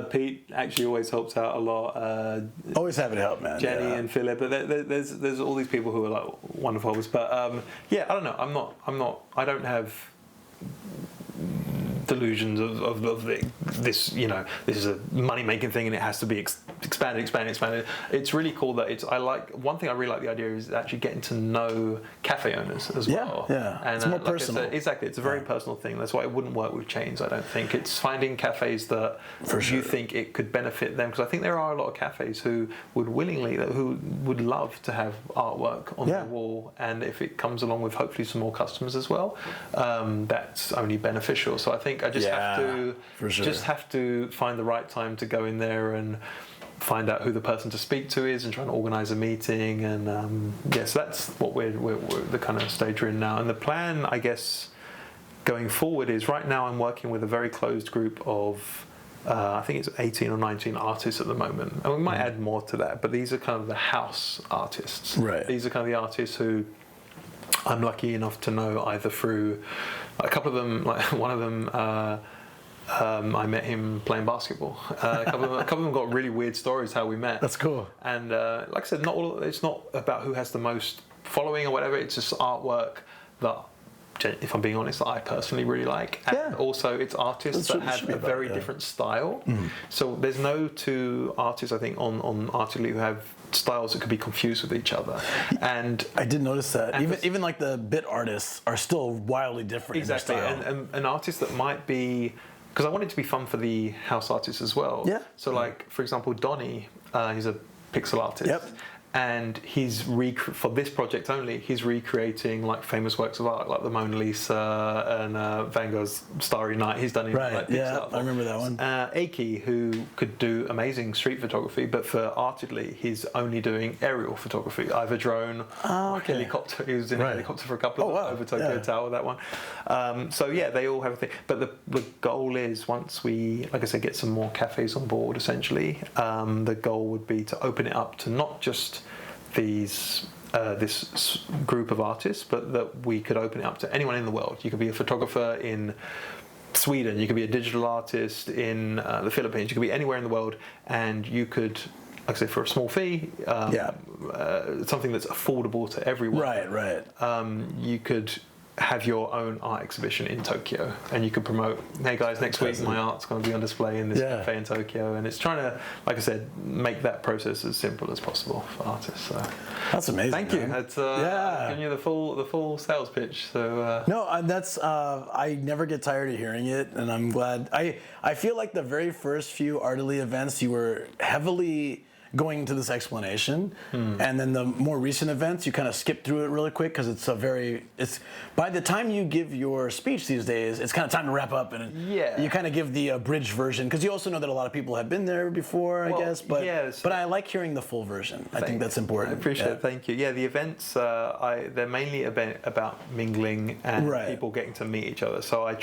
Pete actually always helps out a lot. Always happy to help, man. Jenny and Philip. But there's all these people who are like wonderful helpers. But I don't know. I don't have delusions of this. This is a money-making thing and it has to be expanded. It's really cool that one thing I really like the idea is actually getting to know cafe owners as well. Yeah, and it's more personal. Exactly, it's a very personal thing. That's why it wouldn't work with chains. I don't think it's finding cafes that you think it could benefit them, because I think there are a lot of cafes who would love to have artwork on their wall, and if it comes along with hopefully some more customers as well, that's only beneficial. So I think I just have to find the right time to go in there and find out who the person to speak to is and try and organise a meeting. And so that's what we're the kind of stage we're in now. And the plan, I guess, going forward is right now I'm working with a very closed group of I think it's 18 or 19 artists at the moment, and we might add more to that, but these are kind of the house artists. Right. These are kind of the artists who I'm lucky enough to know either through a couple of them, like one of them I met him playing basketball. A couple of them got really weird stories how we met. That's cool. And like I said, it's not about who has the most following or whatever. It's just artwork that, if I'm being honest, that I personally really like. And also it's artists that have a very different style. So there's no two artists, I think, on Artedly who have styles that could be confused with each other. And I did notice that. Even like the bit artists are still wildly different. Exactly. In their style. And an artist that might be, because I want it to be fun for the house artists as well. Yeah. So like, for example, Donnie, he's a pixel artist. Yep. And he's for this project only, he's recreating like famous works of art, like the Mona Lisa and Van Gogh's Starry Night. He's done it like pixel art. I remember that one. Aki, who could do amazing street photography, but for Artedly, he's only doing aerial photography, either drone or helicopter. He was in a helicopter for a couple of over Tokyo Tower, that one. So yeah, they all have a thing. But the goal is, once we, like I said, get some more cafes on board, essentially, the goal would be to open it up to not just this group of artists, but that we could open it up to anyone in the world. You could be a photographer in Sweden, you could be a digital artist in the Philippines, you could be anywhere in the world, and you could, like I said, for a small fee, something that's affordable to everyone. Right. You could have your own art exhibition in Tokyo, and you could promote, hey guys, next week my art's going to be on display in this cafe in Tokyo. And it's trying to, like I said, make that process as simple as possible for artists. So that's amazing. Thank you. That's giving you the full sales pitch. So no, that's I never get tired of hearing it, and I'm glad. I feel like the very first few Artedly events, you were heavily going into this explanation, and then the more recent events, you kind of skip through it really quick, because it's by the time you give your speech these days, it's kind of time to wrap up, and you kind of give the abridged version, because you also know that a lot of people have been there before, I guess, but I like hearing the full version. I think that's important. I appreciate it. Thank you. Yeah, the events, they're mainly about mingling and people getting to meet each other. So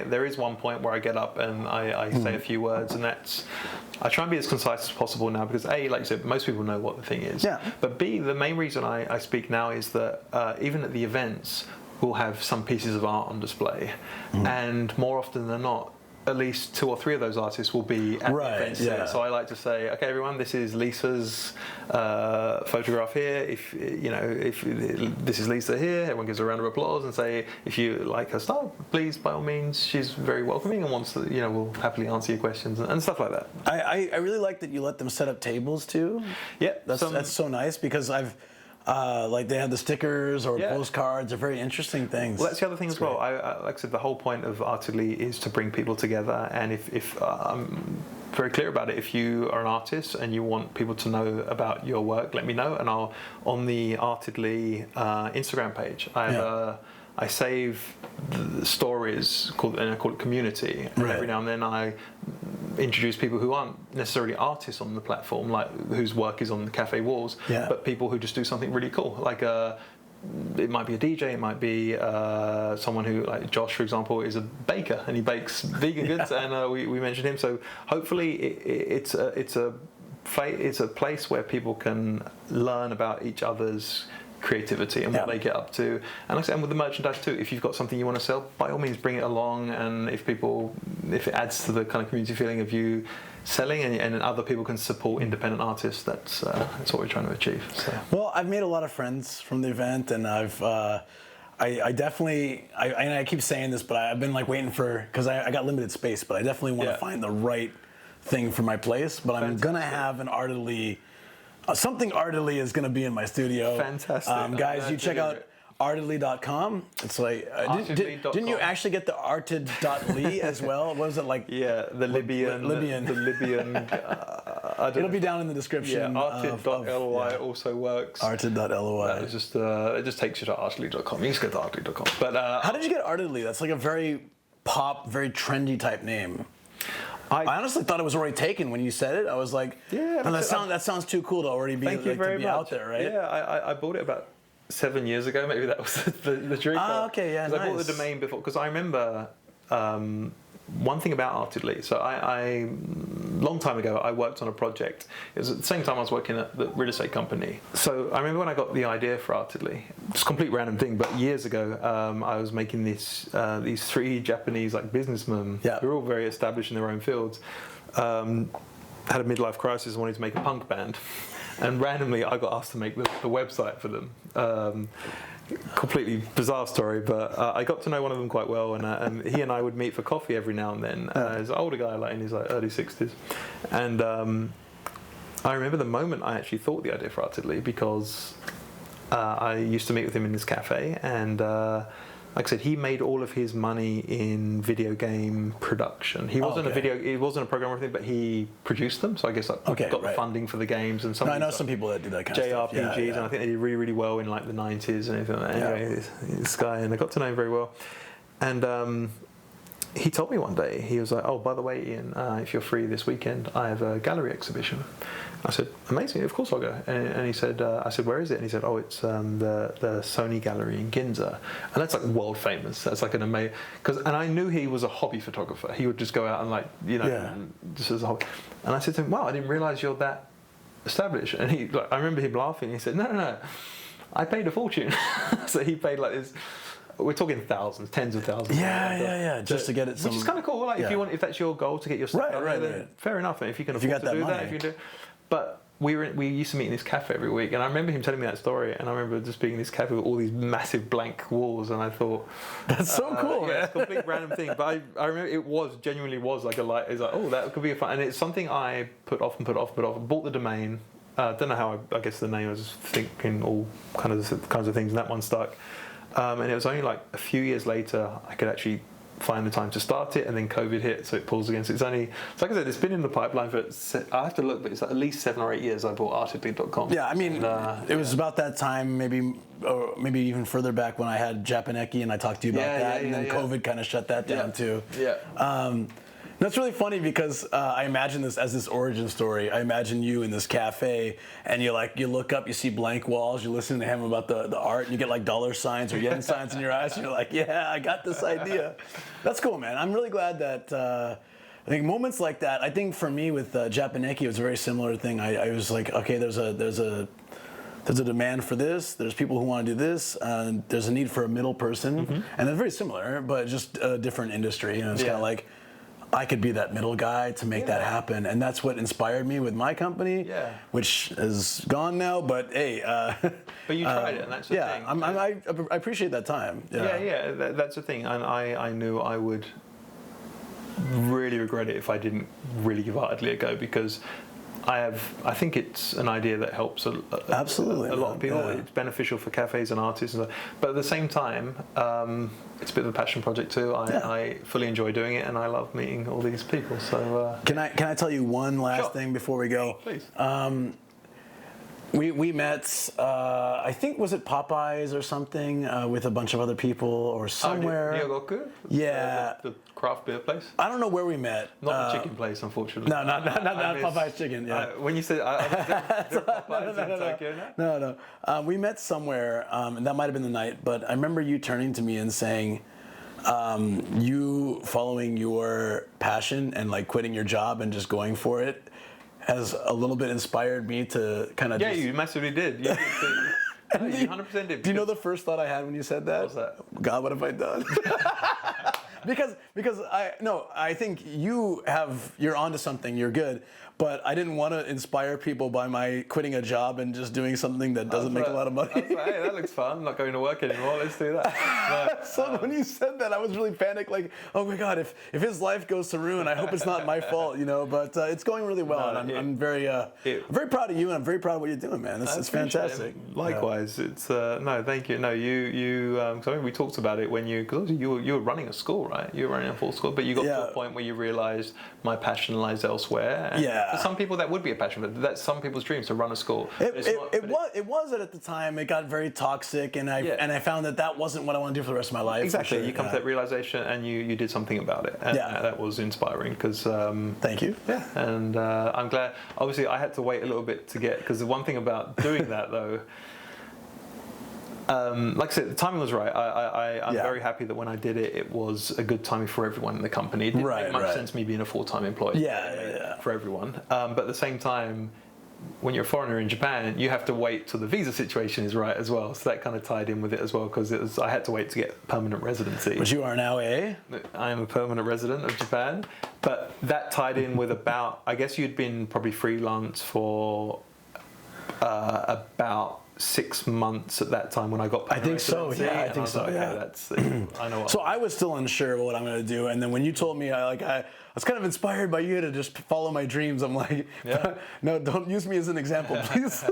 there is one point where I get up and I say a few words, and I try and be as concise as possible now, because A, like you said, most people know what the thing is. Yeah. But B, the main reason I speak now is that even at the events, we'll have some pieces of art on display. And more often than not, at least 2 or 3 of those artists will be at the event. So I like to say, okay, everyone, this is Lisa's photograph here. If this is Lisa here, everyone gives a round of applause and say, if you like her style, please, by all means, she's very welcoming and wants to, will happily answer your questions and stuff like that. I really like that you let them set up tables too. Yeah, that's so nice, because I've. Like they have the stickers or postcards, are very interesting things. Well, that's the other thing as well. Like I said, the whole point of Artedly is to bring people together, and if I'm very clear about it, if you are an artist and you want people to know about your work, let me know, and I'll, on the Artedly Instagram page, I save the stories and I call it community, and every now and then I introduce people who aren't necessarily artists on the platform, like whose work is on the cafe walls, but people who just do something really cool, like it might be a DJ, it might be someone who, like Josh, for example, is a baker and he bakes vegan goods, and we mentioned him. So hopefully it's a place where people can learn about each other's creativity and what they get up to. And like I said, and with the merchandise too, if you've got something you want to sell, by all means bring it along, and if it adds to the kind of community feeling of you selling, and other people can support independent artists, that's what we're trying to achieve. So. Well, I've made a lot of friends from the event, and I definitely, and I keep saying this, but I've been like waiting for, because I got limited space, but I definitely want to find the right thing for my place, but I'm gonna have an Artedly. Something Artedly is gonna be in my studio. Fantastic. Guys, you check out Artedly.com. It's like didn't you actually get the Arted.ly as well? What was it like? Yeah, the Libyan. It'll be down in the description. Yeah, Arted.ly also works. Arted.ly. It just takes you to Artedly.com. You just go to Artedly.com. But how did you get Artedly? That's like a very pop, very trendy type name. I honestly thought it was already taken when you said it. I was like, yeah, that sounds too cool to already be, out there, right? Yeah, I bought it about 7 years ago. Maybe that was the trick. Okay, yeah, nice. I bought the domain before because I remember one thing about Artedly. So I long time ago I worked on a project. It was at the same time I was working at the real estate company. So I remember when I got the idea for Artedly. It's a complete random thing, but years ago I was making these 3 Japanese like businessmen who were all very established in their own fields. Had a midlife crisis and wanted to make a punk band. And randomly, I got asked to make the website for them. Completely bizarre story, but I got to know one of them quite well, and he and I would meet for coffee every now and then. He's an older guy, like in his early 60s, and I remember the moment I actually thought the idea for Artedly because I used to meet with him in this cafe, and like I said, he made all of his money in video game production. He wasn't he wasn't a programmer or anything, but he produced them. So I guess got the funding for the games and some. I know some people that do that kind of stuff. JRPGs, and I think they did really, really well in like the 90s and anything like that. Anyway, this guy, and I got to know him very well. And he told me one day, he was like, "Oh, by the way, Ian, if you're free this weekend, I have a gallery exhibition." I said, "Amazing, of course I'll go." And he said, "I said, where is it?" And he said, "Oh, it's the Sony Gallery in Ginza." And that's like world famous. That's like an amazing, and I knew he was a hobby photographer. He would just go out and like, just as a hobby. And I said to him, "Wow, I didn't realize you're that established." And I remember him laughing. He said, No, I paid a fortune." So he paid like this. We're talking thousands, tens of thousands. Yeah. Just to get it. Which is kind of cool. Like if that's your goal to get your stuff right. Fair enough. If you can afford to do that, if you do. But we used to meet in this cafe every week, and I remember him telling me that story, and I remember just being in this cafe with all these massive blank walls, and I thought that's so cool. Yeah, it's a complete random thing, but I remember it genuinely was like it's like, oh, that could be a fun, and it's something I put off. Bought the domain. Don't know how. I guess the name I was just thinking all kinds of things, and that one stuck. And it was only like a few years later I could actually find the time to start it, and then COVID hit, so it paused again. So it's like I said, it's been in the pipeline for, I have to look, but it's like at least 7 or 8 years I bought Artedly.com. Yeah, I mean, it was about that time, maybe even further back when I had Japaneki and I talked to you about that, and then COVID kind of shut that down too. Yeah. That's really funny because I imagine this as this origin story. I imagine you in this cafe, and you look up, you see blank walls, you listen to him about the art, and you get like dollar signs or yen signs in your eyes, and you're like, yeah, I got this idea. That's cool, man. I'm really glad that I think moments like that. I think for me with Japaneki, it was a very similar thing. I was like, okay, there's a demand for this. There's people who want to do this. There's a need for a middle person, and they're very similar, but just a different industry. It's kind of like, I could be that middle guy to make that happen, and that's what inspired me with my company, which is gone now. But hey, but you tried it, and that's the thing. I appreciate that time. That's the thing, and I knew I would really regret it if I didn't really give Artedly a go, because I think it's an idea that helps a lot of people. Yeah. It's beneficial for cafes and artists, but at the same time, it's a bit of a passion project too. I fully enjoy doing it, and I love meeting all these people. So can I tell you one last thing before we go? Please. We met, I think, was it Popeyes or something, with a bunch of other people or somewhere. Ryogoku? Yeah. The craft beer place? I don't know where we met. Not the chicken place, unfortunately. No, not Popeyes chicken. Yeah. When you said Popeyes in Tokyo now? No. We met somewhere, and that might have been the night, but I remember you turning to me and saying, you following your passion and like quitting your job and just going for it has a little bit inspired me to kind of. Yeah, you massively did. You 100% did. Do you know the first thought I had when you said that? What's that? God, what have I done? because I think you're onto something. You're good, but I didn't want to inspire people by my quitting a job and just doing something that doesn't make a lot of money. I was like, hey, that looks fun. I'm not going to work anymore. Let's do that. So when you said that, I was really panicked. Like, oh my God, if his life goes to ruin, I hope it's not my fault, you know. But it's going really well, and I'm very proud of you, and I'm very proud of what you're doing, man. It's fantastic. Likewise, it's no, thank you. No, you. I mean, we talked about it when because you were running a school, right? You were running a full school, but you got to a point where you realised my passion lies elsewhere. And for some people, that would be a passion, but that's some people's dreams to run a school. It was at the time. It got very toxic, and I found that wasn't what I want to do for the rest of my life. Exactly. You come to that realization, and you did something about it, and that was inspiring. Because thank you. Yeah, and I'm glad. Obviously, I had to wait a little bit to get, because the one thing about doing that though. Like I said, the timing was right. I'm very happy that when I did it, it was a good timing for everyone in the company. It didn't make much sense me being a full-time employee for everyone. But at the same time, when you're a foreigner in Japan, you have to wait till the visa situation is right as well. So that kind of tied in with it as well, because I had to wait to get permanent residency. Which you are now, eh? I am a permanent resident of Japan. But that tied in with I guess you'd been probably freelance for about 6 months at that time when I got. I think so. Yeah, I think so. Like, yeah, that's. I know. So I was still unsure of what I'm going to do, and then when you told me, I was kind of inspired by you to just follow my dreams. I'm like, no, don't use me as an example, please.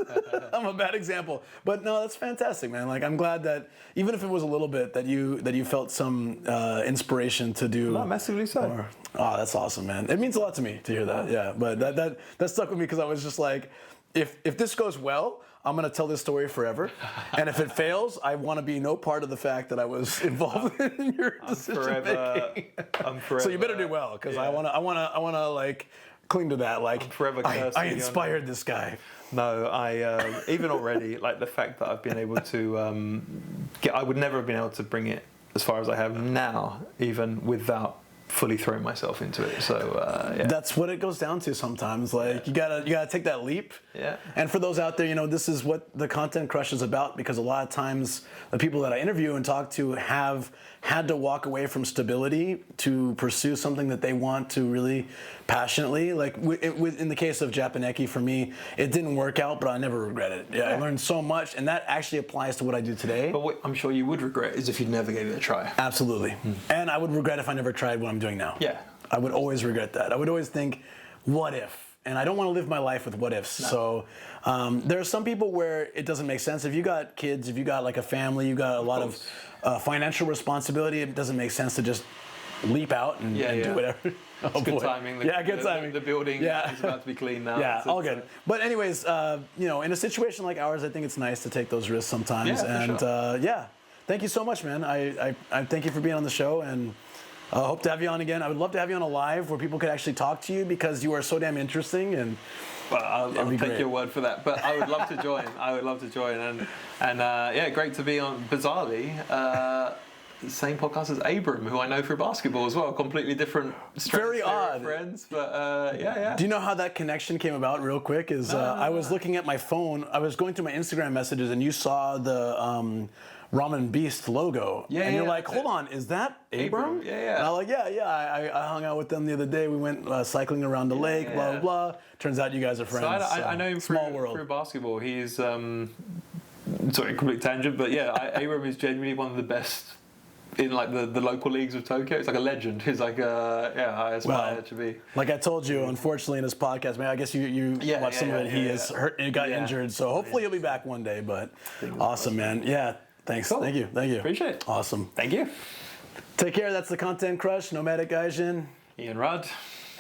I'm a bad example. But no, that's fantastic, man. Like, I'm glad that even if it was a little bit, that you felt some inspiration to do. No, massively so. Oh, that's awesome, man. It means a lot to me to hear that. Yeah, but that stuck with me because I was just like, if this goes well, I'm going to tell this story forever. And if it fails, I want to be no part of the fact that I was involved in your decision making. I'm forever. So you better do well, because I want to like cling to that. Like, I inspired this guy. No, I even already, like the fact that I've been able to I would never have been able to bring it as far as I have now, even without fully throwing myself into it. So that's what it goes down to sometimes. Like you gotta take that leap. Yeah. And for those out there, this is what the Content Crush is about, because a lot of times the people that I interview and talk to have had to walk away from stability to pursue something that they want to really passionately. Like in the case of Japaneki, for me, it didn't work out, but I never regret it. I learned so much, and that actually applies to what I do today. But what I'm sure you would regret is if you'd never gave it a try. Absolutely. And I would regret if I never tried what I'm doing now. Yeah. I would always regret that. I would always think, what if? And I don't want to live my life with what ifs. No. So there are some people where it doesn't make sense. If you got kids, if you got like a family, you got a lot of financial responsibility, it doesn't make sense to just leap out and do whatever. It's good timing. Good timing. The building is about to be clean now. Yeah, all good. But anyways, in a situation like ours, I think it's nice to take those risks sometimes. Yeah, for sure. Thank you so much, man. I thank you for being on the show, and hope to have you on again. I would love to have you on a live where people could actually talk to you, because you are so damn interesting. And I'll take your word for that. But I would love to join. And great to be on. Bizarrely, the same podcast as Abram, who I know through basketball as well. Completely different. Very odd. Friends, but Do you know how that connection came about? Real quick, I was looking at my phone. I was going through my Instagram messages, and you saw the Ramen Beast logo. And you're like, hold on, is that Abram? Yeah. And I'm like, I hung out with them the other day. We went cycling around the lake, blah, blah, blah. Turns out you guys are friends. So I know him through basketball. He's, sorry, complete tangent, but Abram is genuinely one of the best in like the local leagues of Tokyo. It's like a legend. He's like I aspire to be. Like I told you, unfortunately in this podcast, man, I guess you watched some of it. He is hurt and got injured, so hopefully he'll be back one day. But awesome, man. Yeah. Thanks. Cool. Thank you. Appreciate it. Awesome. Thank you. Take care. That's the Content Crush. Nomadic Gaijin. Ian Rudd.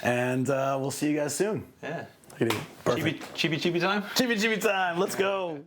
And we'll see you guys soon. Yeah. Perfect. Chibi time? Chibi time. Let's go.